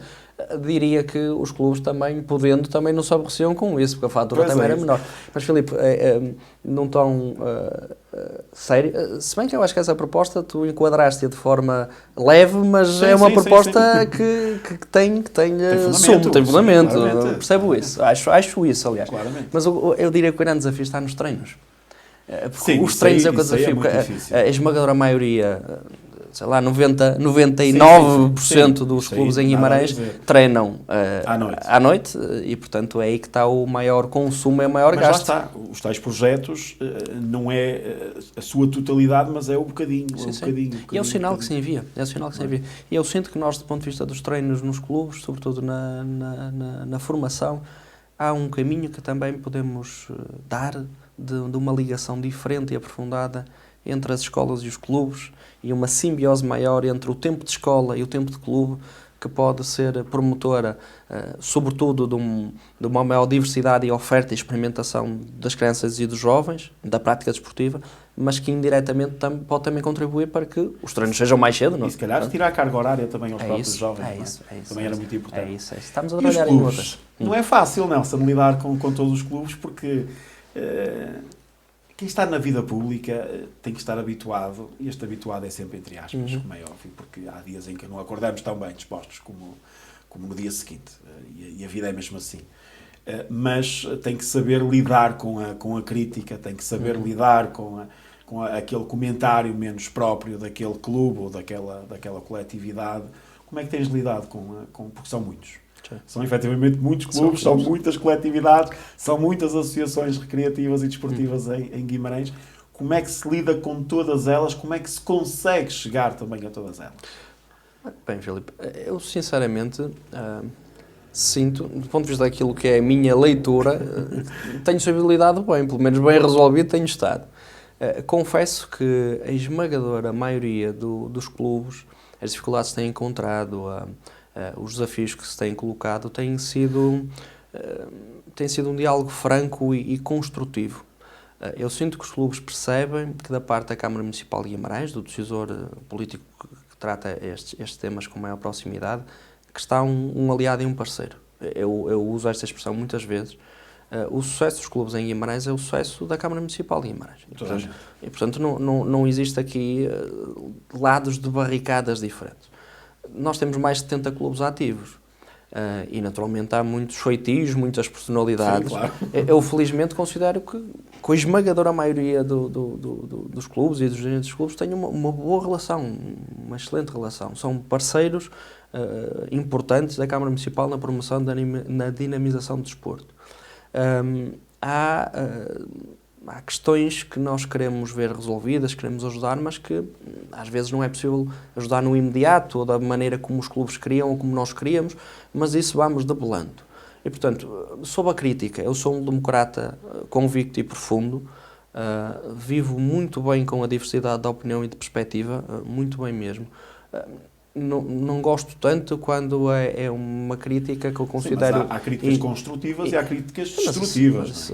Diria que os clubes também, podendo, também não se aborreciam com isso, porque a fatura também era menor. Mas, Filipe, não tão sério, se bem que eu acho que essa proposta tu enquadraste-a de forma leve, mas é uma proposta que tem sumo, tem fundamento. Percebo isso, acho isso, aliás. Claramente. Mas eu diria que o grande desafio está nos treinos. Porque os treinos é o que eu desafio, porque a esmagadora maioria, sei lá, 99% dos clubes em Guimarães treinam à noite e, portanto, é aí que está o maior consumo e o maior gasto. Mas lá está, os tais projetos não é a sua totalidade, mas é o bocadinho. E é o sinal que se envia. E eu sinto que nós, do ponto de vista dos treinos nos clubes, sobretudo na formação, há um caminho que também podemos dar de uma ligação diferente e aprofundada entre as escolas e os clubes, e uma simbiose maior entre o tempo de escola e o tempo de clube, que pode ser promotora, sobretudo de uma maior diversidade e oferta e experimentação das crianças e dos jovens, da prática desportiva, mas que indiretamente pode também contribuir para que os treinos sejam mais cedo. Não? E se calhar retirar a carga horária também aos próprios jovens. Também era muito importante. É isso. Estamos a trabalhar em outras. Não é fácil, Nelson, lidar com todos os clubes, porque quem está na vida pública tem que estar habituado, e este habituado é sempre entre aspas, como é óbvio, porque há dias em que não acordamos tão bem dispostos como no dia seguinte, e a vida é mesmo assim. Mas tem que saber lidar com a crítica, tem que saber lidar com aquele comentário menos próprio daquele clube ou daquela coletividade. Como é que tens lidado porque são muitos? Sim. São efetivamente muitos clubes, são muitas coletividades, são muitas associações recreativas e desportivas em Guimarães. Como é que se lida com todas elas? Como é que se consegue chegar também a todas elas? Bem, Filipe, eu sinceramente sinto, do ponto de vista daquilo que é a minha leitura, tenho lidado bem, pelo menos bem resolvido tenho estado. Confesso que a esmagadora maioria dos clubes, as dificuldades que têm encontrado, os desafios que se têm colocado, tem sido um diálogo franco e construtivo. Eu sinto que os clubes percebem que da parte da Câmara Municipal de Guimarães, do decisor político que trata estes temas com maior proximidade, que está um aliado e um parceiro. Eu uso esta expressão muitas vezes. O sucesso dos clubes em Guimarães é o sucesso da Câmara Municipal de Guimarães. E, portanto não existe aqui lados de barricadas diferentes. Nós temos mais de 70 clubes ativos. E naturalmente há muitos feitios, muitas personalidades. Sim, claro. Eu felizmente considero que com a esmagadora maioria dos clubes e dos dirigentes dos clubes tenho uma boa relação, uma excelente relação. São parceiros importantes da Câmara Municipal na promoção, na dinamização do desporto. Há questões que nós queremos ver resolvidas, queremos ajudar, mas que às vezes não é possível ajudar no imediato ou da maneira como os clubes queriam ou como nós queríamos, mas isso vamos debelando. E, portanto, sob a crítica, eu sou um democrata convicto e profundo, vivo muito bem com a diversidade de opinião e de perspectiva, muito bem mesmo. Não gosto tanto quando é uma crítica que eu considero... Sim, mas há críticas construtivas e há críticas destrutivas.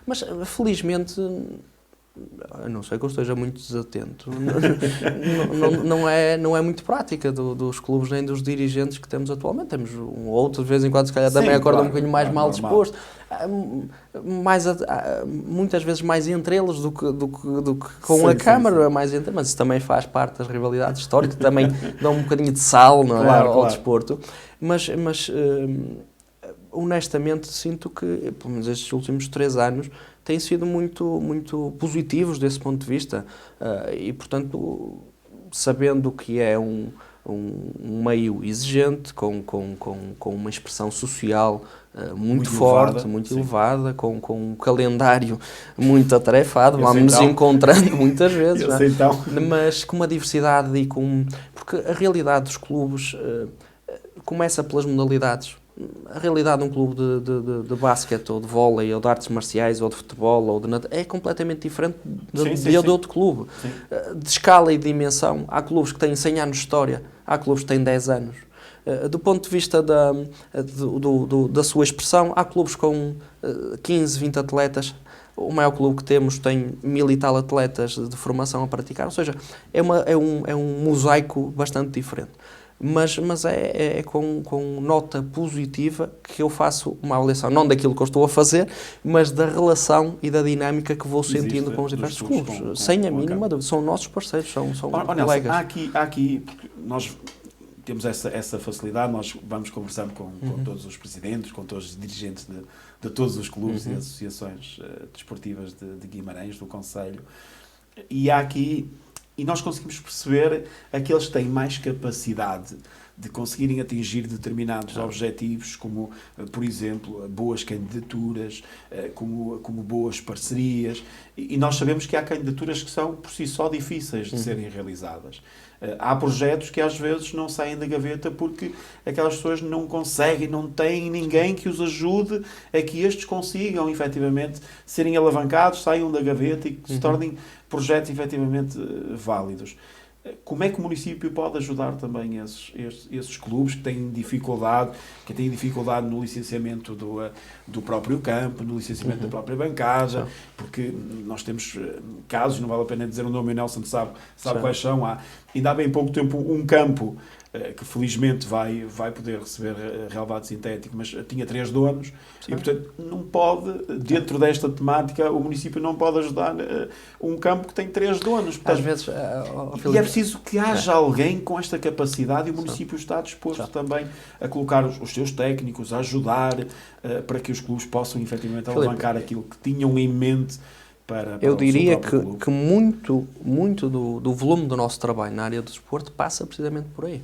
Mas felizmente, a não sei que eu esteja muito desatento, não é muito prática dos clubes nem dos dirigentes que temos atualmente. Temos um outro, de vez em quando, se calhar também acorda um bocadinho mais mal disposto. Muitas vezes mais entre eles do que com a Câmara, mais entre, mas isso também faz parte das rivalidades históricas, também dão um bocadinho de sal, não é, ao desporto. Mas honestamente sinto que, pelo menos estes últimos 3 anos, têm sido muito, muito positivos desse ponto de vista e, portanto, sabendo que é um meio exigente, com uma expressão social muito forte, elevada, muito elevada, com um calendário muito atarefado, vamos-nos encontrando muitas vezes, mas com uma diversidade porque a realidade dos clubes começa pelas modalidades. A realidade de um clube de basquete ou de vôlei ou de artes marciais ou de futebol ou de é completamente diferente de outro clube. Sim. De escala e de dimensão, há clubes que têm 100 anos de história, há clubes que têm 10 anos. Do ponto de vista da sua expressão, há clubes com 15, 20 atletas. O maior clube que temos tem 1000 e tal atletas de formação a praticar, ou seja, é um mosaico bastante diferente. Mas é com nota positiva que eu faço uma avaliação, não daquilo que eu estou a fazer, mas da relação e da dinâmica que vou sentindo com os diversos clubes. Sem a mínima dúvida, são nossos parceiros, são colegas. Nelson, há aqui, porque nós temos essa facilidade, nós vamos conversando com todos os presidentes, com todos os dirigentes de todos os clubes e associações desportivas de Guimarães, do Conselho, e há aqui... E nós conseguimos perceber aqueles que têm mais capacidade de conseguirem atingir determinados objetivos, como, por exemplo, boas candidaturas, como boas parcerias. E nós sabemos que há candidaturas que são, por si só, difíceis de serem realizadas. Há projetos que, às vezes, não saem da gaveta porque aquelas pessoas não conseguem, não têm ninguém que os ajude a que estes consigam, efetivamente, serem alavancados, saiam da gaveta e que se tornem projetos, efetivamente, válidos. Como é que o município pode ajudar também esses clubes que têm dificuldade no licenciamento do próprio campo, no licenciamento da própria bancada, porque nós temos casos, não vale a pena dizer o nome, o Nelson sabe quais são. Ainda há bem pouco tempo um campo que felizmente vai poder receber relvado sintético, mas tinha 3 donos. Sim. E, portanto, não pode, dentro desta temática, o município não pode ajudar um campo que tem 3 donos. Portanto, às vezes, e é preciso que haja alguém com esta capacidade, e o município está disposto também a colocar os seus técnicos, a ajudar para que os clubes possam efetivamente alavancar aquilo que tinham em mente. Eu diria que muito do volume do nosso trabalho na área do desporto passa precisamente por aí.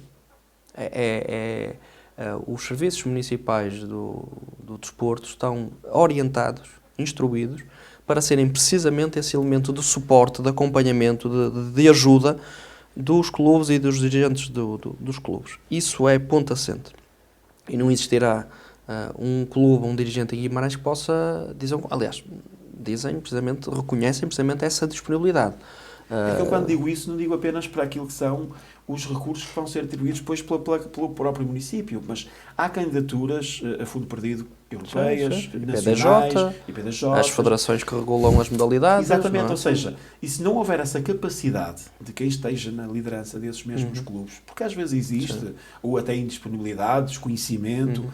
Os serviços municipais do desporto estão orientados, instruídos, para serem precisamente esse elemento de suporte, de acompanhamento, de ajuda dos clubes e dos dirigentes dos clubes. Isso é ponto assente. E não existirá um clube, um dirigente em Guimarães que possa dizer... Aliás, reconhecem precisamente essa disponibilidade. Eu quando digo isso não digo apenas para aquilo que são os recursos que vão ser atribuídos depois pelo próprio município, mas há candidaturas a fundo perdido europeias, nacionais, IPDJ, as federações que regulam as modalidades. Exatamente, ou seja, e se não houver essa capacidade de quem esteja na liderança desses mesmos clubes, porque às vezes existe, ou até indisponibilidade, desconhecimento,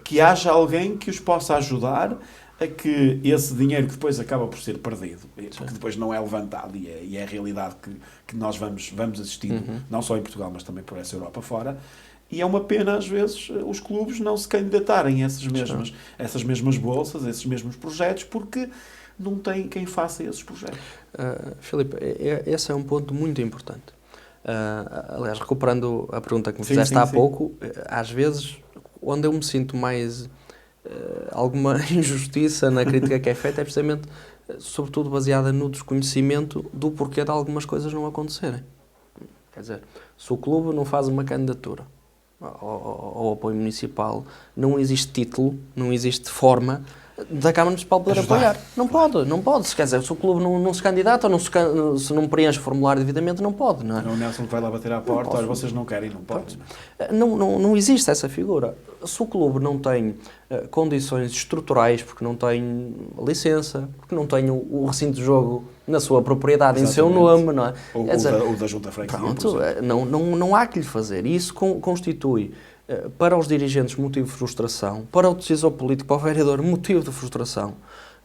que haja alguém que os possa ajudar a que esse dinheiro que depois acaba por ser perdido, porque depois não é levantado, e é a realidade que nós vamos assistindo, não só em Portugal, mas também por essa Europa fora, e é uma pena, às vezes, os clubes não se candidatarem a essas mesmas bolsas, a esses mesmos projetos, porque não tem quem faça esses projetos. Filipe, esse é um ponto muito importante. Aliás, recuperando a pergunta que me fizeste há pouco, às vezes, onde eu me sinto mais... alguma injustiça na crítica que é feita é precisamente, sobretudo baseada no desconhecimento do porquê de algumas coisas não acontecerem. Quer dizer, se o clube não faz uma candidatura ao apoio municipal, não existe título, não existe forma da Câmara Municipal poder apoiar. Não pode. Quer dizer, se o clube não se candidata ou se não preenche o formulário devidamente, não pode. Não é? O Nelson vai lá bater à porta, olha, vocês não querem, não podem. Não existe essa figura. Se o clube não tem condições estruturais, porque não tem licença, porque não tem o recinto de jogo na sua propriedade, em seu nome, não é? Ou da Junta Freguesia. Pronto, não há que lhe fazer. E isso constitui para os dirigentes motivo de frustração, para o decisor político, para o vereador, motivo de frustração,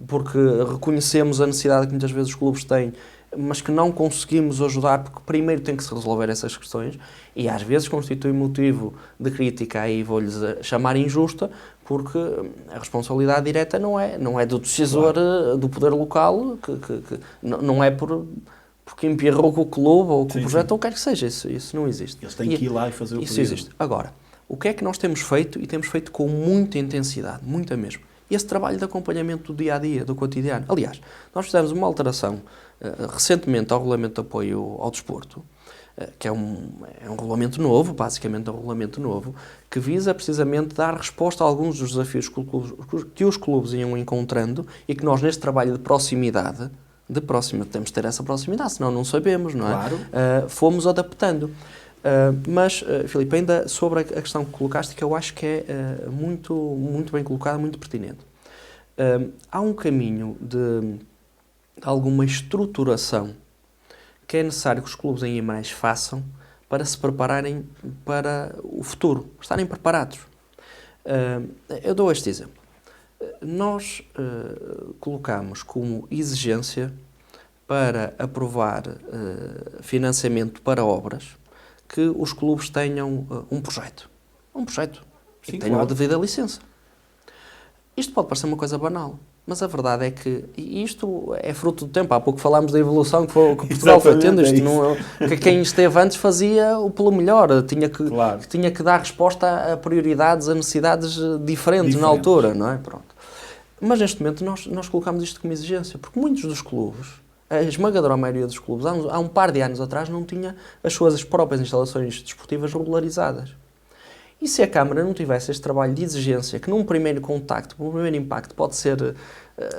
porque reconhecemos a necessidade que muitas vezes os clubes têm, mas que não conseguimos ajudar, porque primeiro tem que se resolver essas questões, e às vezes constitui motivo de crítica, aí vou-lhes chamar injusta, porque a responsabilidade direta não é do decisor do poder local, que não é porque empirrou com o clube ou com o projeto, ou quer que seja, isso não existe. Eles têm que ir lá e fazer o isso existe. Agora, o que é que nós temos feito, e temos feito com muita intensidade, muita mesmo, esse trabalho de acompanhamento do dia-a-dia, do cotidiano. Aliás, nós fizemos uma alteração recentemente ao Regulamento de Apoio ao Desporto, que é um regulamento novo, basicamente é um regulamento novo, que visa precisamente dar resposta a alguns dos desafios que os clubes iam encontrando e que nós, neste trabalho de proximidade, temos de ter essa proximidade, senão não sabemos, não é? Claro. Fomos adaptando. Mas, Filipe, ainda sobre a questão que colocaste, que eu acho que é muito, muito bem colocada, muito pertinente. Há um caminho de alguma estruturação que é necessário que os clubes em Guimarães façam para se prepararem para o futuro, estarem preparados. Eu dou este exemplo. Nós colocamos como exigência para aprovar financiamento para obras que os clubes tenham um projeto. Sim, e tenham a devida licença. Isto pode parecer uma coisa banal, mas a verdade é que isto é fruto do tempo. Há pouco falámos da evolução que Portugal foi tendo. Que quem esteve antes fazia o pelo melhor. Tinha que dar resposta a prioridades, a necessidades diferentes na altura, não é? Pronto. Mas neste momento nós colocamos isto como exigência, porque muitos dos clubes, a esmagadora maioria dos clubes, há um par de anos atrás, não tinha as suas próprias instalações desportivas regularizadas. E se a Câmara não tivesse este trabalho de exigência, que num primeiro contacto, num primeiro impacto, pode ser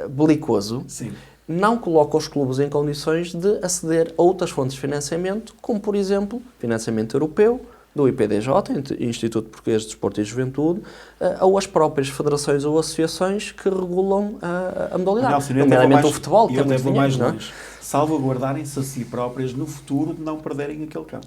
belicoso, sim, não coloca os clubes em condições de aceder a outras fontes de financiamento, como, por exemplo, financiamento europeu, do IPDJ, Instituto Português de Desporto e Juventude, ou as próprias federações ou associações que regulam a modalidade, nomeadamente o futebol, que é muito dinheiro, não é? Salvaguardarem-se a si próprias no futuro de não perderem aquele campo.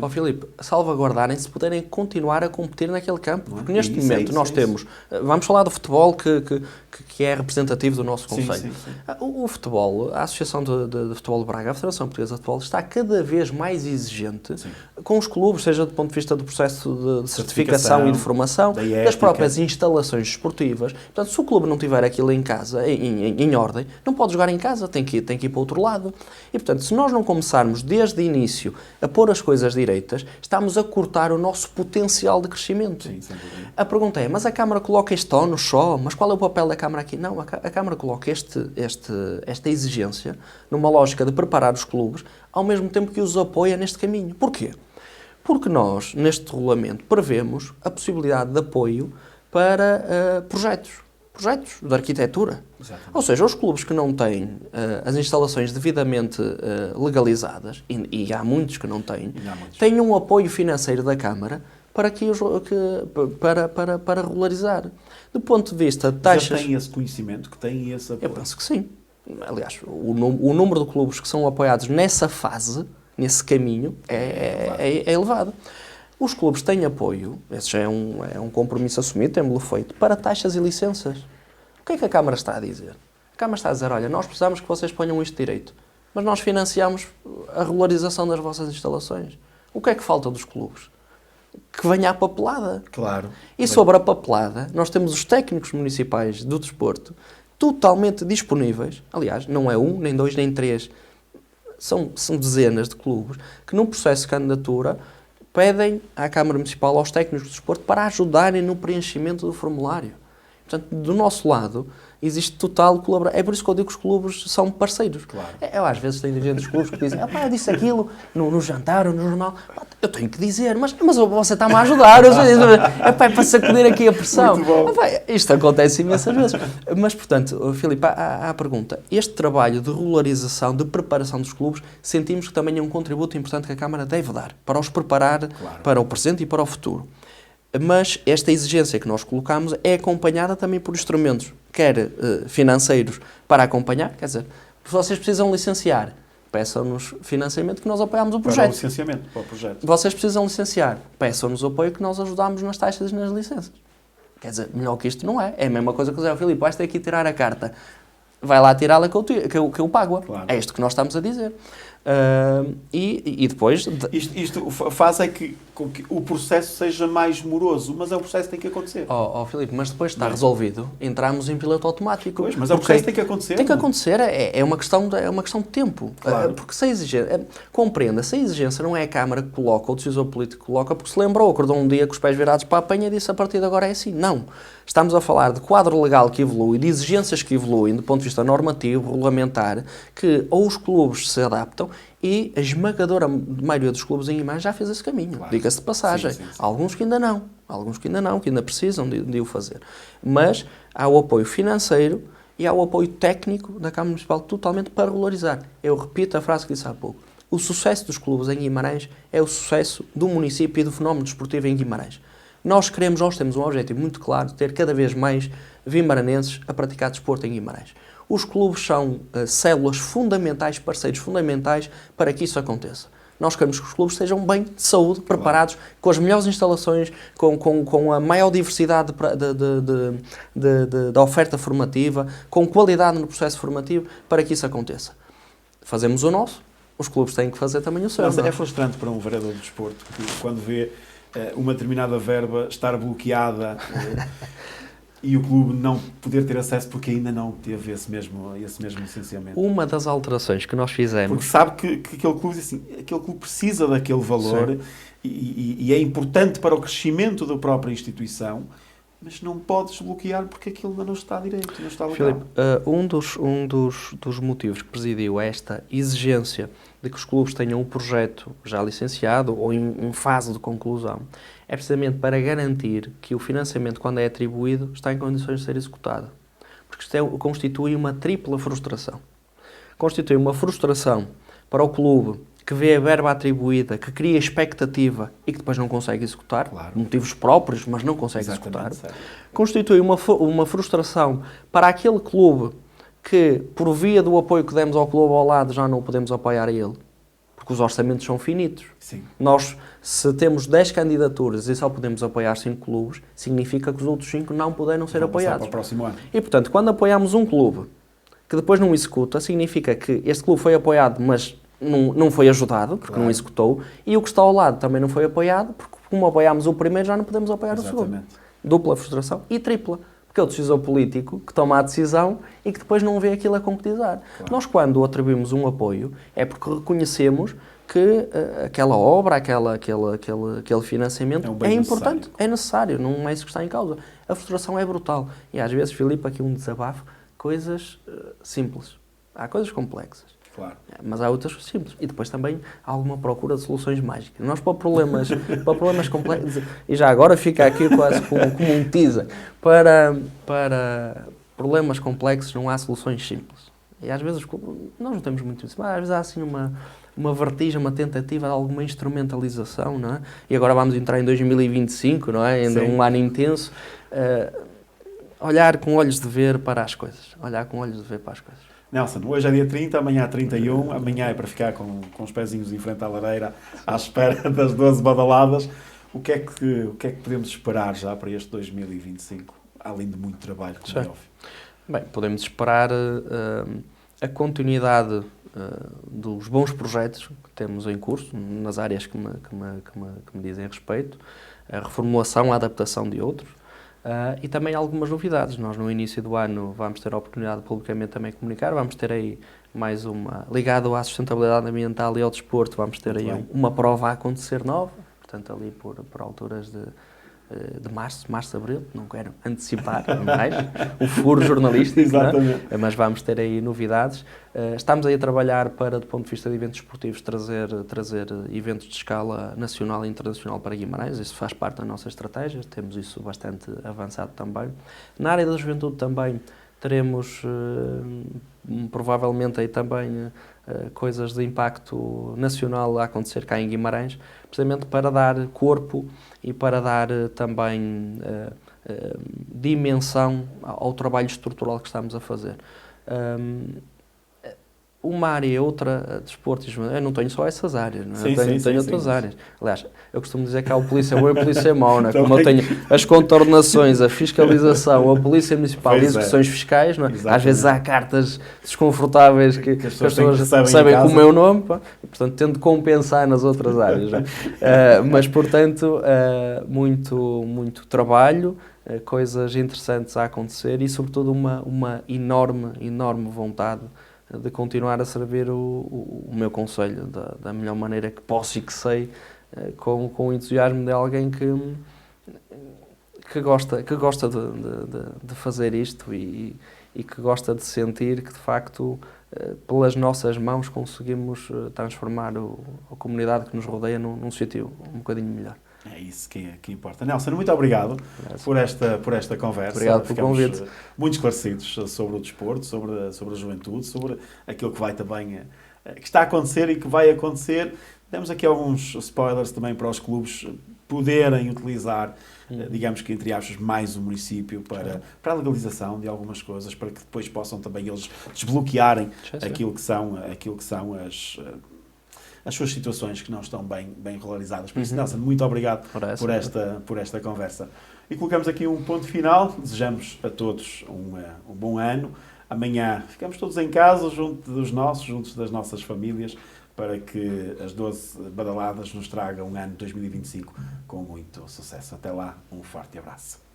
Filipe, salvaguardarem-se se puderem continuar a competir naquele campo. Porque neste isso, momento nós temos... Vamos falar do futebol que é representativo do nosso concelho. Sim. O futebol, a Associação de Futebol de Braga, a Federação Portuguesa de Futebol, está cada vez mais exigente com os clubes, seja do ponto de vista do processo de certificação e de formação, das próprias instalações esportivas. Portanto, se o clube não tiver aquilo em casa, em ordem, não pode jogar em casa, tem que ir para o outro lado. E, portanto, se nós não começarmos desde o início a pôr as coisas direitas, estamos a cortar o nosso potencial de crescimento. Sim, a pergunta é, mas a Câmara coloca este ONU só? Mas qual é o papel da Câmara aqui? Não, a Câmara coloca esta exigência numa lógica de preparar os clubes, ao mesmo tempo que os apoia neste caminho. Porquê? Porque nós, neste regulamento, prevemos a possibilidade de apoio para projetos de arquitetura. Exatamente. Ou seja, os clubes que não têm as instalações devidamente legalizadas, e há muitos que não têm, têm um apoio financeiro da Câmara para regularizar. Do ponto de vista de taxas... Já têm esse conhecimento, que têm esse apoio? Eu penso que sim. Aliás, o número de clubes que são apoiados nessa fase, nesse caminho, é elevado. Os clubes têm apoio, esse já é um compromisso assumido, temos-lo feito, para taxas e licenças. O que é que a Câmara está a dizer? A Câmara está a dizer, olha, nós precisamos que vocês ponham isto direito, mas nós financiamos a regularização das vossas instalações. O que é que falta dos clubes? Que venha a papelada. Claro. E sobre a papelada, nós temos os técnicos municipais do desporto totalmente disponíveis, aliás, não é um, nem dois, nem três, são dezenas de clubes, que num processo de candidatura pedem à Câmara Municipal, aos técnicos do desporto, para ajudarem no preenchimento do formulário. Portanto, do nosso lado, existe total colaboração. É por isso que eu digo que os clubes são parceiros. Claro. Eu às vezes tenho dirigentes dos clubes que dizem, eu disse aquilo no jantar ou no jornal. Eu tenho que dizer, mas você está-me a ajudar. É para sacudir aqui a pressão. Isto acontece imensas vezes. Mas, portanto, Filipe, há a pergunta. Este trabalho de regularização, de preparação dos clubes, sentimos que também é um contributo importante que a Câmara deve dar para os preparar para o presente e para o futuro. Mas esta exigência que nós colocamos é acompanhada também por instrumentos, quer financeiros, para acompanhar, quer dizer, vocês precisam licenciar, peçam-nos financiamento que nós apoiamos o projeto. Para o licenciamento, para o projeto. Vocês precisam licenciar, peçam-nos apoio que nós ajudamos nas taxas e nas licenças. Quer dizer, melhor que isto não é. É a mesma coisa que dizer, Filipe, vais ter que tirar a carta. Vai lá tirá-la que eu pago. Claro. É isto que nós estamos a dizer. E depois... Isto faz é que o processo seja mais moroso, mas é o processo que tem que acontecer. Filipe, mas depois está resolvido, entramos em piloto automático. Pois, mas é o processo que tem que acontecer. Tem que acontecer, é uma questão de tempo. Claro. Porque se a exigência... Compreenda, se a exigência não é a Câmara que coloca, ou o decisor político que coloca, porque se lembrou, acordou um dia com os pés virados para a penha e disse a partir de agora é assim. Não. Estamos a falar de quadro legal que evolui, de exigências que evoluem, do ponto de vista normativo, regulamentar, que ou os clubes se adaptam e a esmagadora maioria dos clubes em Guimarães já fez esse caminho. Claro. Diga-se de passagem. Sim. Alguns que ainda não. Que ainda precisam de o fazer. Mas há o apoio financeiro e há o apoio técnico da Câmara Municipal totalmente para regularizar. Eu repito a frase que disse há pouco. O sucesso dos clubes em Guimarães é o sucesso do município e do fenómeno desportivo em Guimarães. Nós temos um objetivo muito claro de ter cada vez mais vimaranenses a praticar desporto em Guimarães. Os clubes são células fundamentais, parceiros fundamentais para que isso aconteça. Nós queremos que os clubes estejam bem, de saúde, preparados, com as melhores instalações, com a maior diversidade da oferta formativa, com qualidade no processo formativo, para que isso aconteça. Fazemos o nosso, os clubes têm que fazer também o seu. Mas é frustrante para um vereador de desporto que quando vê uma determinada verba estar bloqueada e o clube não poder ter acesso porque ainda não teve esse mesmo licenciamento. Uma das alterações que nós fizemos... Porque sabe que aquele clube, assim, aquele clube precisa daquele valor e é importante para o crescimento da própria instituição, mas não pode desbloquear porque aquilo ainda não está direito, não está legal. Filipe, um dos motivos que presidiu esta exigência de que os clubes tenham um projeto já licenciado ou em fase de conclusão é precisamente para garantir que o financiamento, quando é atribuído, está em condições de ser executado. Porque isto constitui uma tripla frustração. Constitui uma frustração para o clube que vê a verba atribuída, que cria expectativa e que depois não consegue executar, motivos próprios, mas não consegue executar. Constitui uma frustração para aquele clube que, por via do apoio que demos ao clube ao lado, já não o podemos apoiar a ele. Porque porque os orçamentos são finitos. Sim. Nós, se temos 10 candidaturas e só podemos apoiar 5 clubes, significa que os outros 5 não puderam ser apoiados. Para o próximo ano. E, portanto, quando apoiamos um clube que depois não executa, significa que este clube foi apoiado, mas não foi ajudado, porque não executou, e o que está ao lado também não foi apoiado, porque como apoiámos o primeiro, já não podemos apoiar o segundo. Dupla frustração e tripla. Porque é o decisor político que toma a decisão e que depois não vê aquilo a concretizar. Claro. Nós, quando atribuímos um apoio, é porque reconhecemos que aquela obra, aquele financiamento é importante, é necessário, não é isso que está em causa. A frustração é brutal. E às vezes, Filipe, aqui um desabafo, coisas simples. Há coisas complexas. Claro. Mas há outras simples. E depois também há alguma procura de soluções mágicas. Nós, para problemas complexos, e já agora fica aqui quase como um teaser, para problemas complexos não há soluções simples. E às vezes, nós não temos muito isso, mas às vezes há assim uma vertigem, uma tentativa de alguma instrumentalização, não é? E agora vamos entrar em 2025, não é? Ainda um ano intenso. Olhar com olhos de ver para as coisas. Olhar com olhos de ver para as coisas. Nelson, hoje é dia 30, amanhã é 31, amanhã é para ficar com os pezinhos em frente à lareira, à espera das 12 badaladas. O que é que podemos esperar já para este 2025, além de muito trabalho, como é óbvio? Bem, podemos esperar a continuidade dos bons projetos que temos em curso, nas áreas que me dizem respeito, a reformulação, a adaptação de outros, e também algumas novidades. Nós, no início do ano, vamos ter a oportunidade de publicamente também comunicar, vamos ter aí mais uma, ligado à sustentabilidade ambiental e ao desporto, vamos ter aí uma prova a acontecer nova, portanto ali por alturas de março, abril, não quero antecipar mais o furo jornalístico, exatamente. Mas vamos ter aí novidades. Estamos aí a trabalhar para, do ponto de vista de eventos esportivos, trazer eventos de escala nacional e internacional para Guimarães. Isso faz parte da nossa estratégia, temos isso bastante avançado também. Na área da juventude também teremos provavelmente aí também coisas de impacto nacional a acontecer cá em Guimarães, precisamente para dar corpo e para dar também dimensão ao trabalho estrutural que estamos a fazer. Uma área e outra, desporto e juventude, eu não tenho só essas áreas, não é? Tenho outras áreas. Aliás, eu costumo dizer que há o polícia boa e a polícia mau, não é? Como eu tenho as contornações, a fiscalização, a polícia municipal e as execuções fiscais, não é? Às vezes há cartas desconfortáveis que as pessoas sabem com o meu nome, e, portanto, tento de compensar nas outras áreas. Mas, portanto, muito trabalho, coisas interessantes a acontecer e, sobretudo, uma enorme vontade de continuar a servir o meu concelho da melhor maneira que posso e que sei, com o entusiasmo de alguém que gosta de fazer isto e que gosta de sentir que, de facto, pelas nossas mãos conseguimos transformar a comunidade que nos rodeia num sítio um bocadinho melhor. É isso que importa. Nelson, muito obrado por esta conversa. Obrigado pelo convite. Muito esclarecidos sobre o desporto, sobre a juventude, sobre aquilo que vai também, que está a acontecer e que vai acontecer. Demos aqui alguns spoilers também para os clubes poderem utilizar, digamos que entre aspas, mais o município para a legalização de algumas coisas, para que depois possam também eles desbloquearem aquilo que são as suas situações que não estão bem regularizadas. Por isso, Nelson, muito obrigado por esta conversa. E colocamos aqui um ponto final. Desejamos a todos um bom ano. Amanhã ficamos todos em casa, juntos das nossas famílias, para que as 12 badaladas nos tragam um ano 2025 com muito sucesso. Até lá, um forte abraço.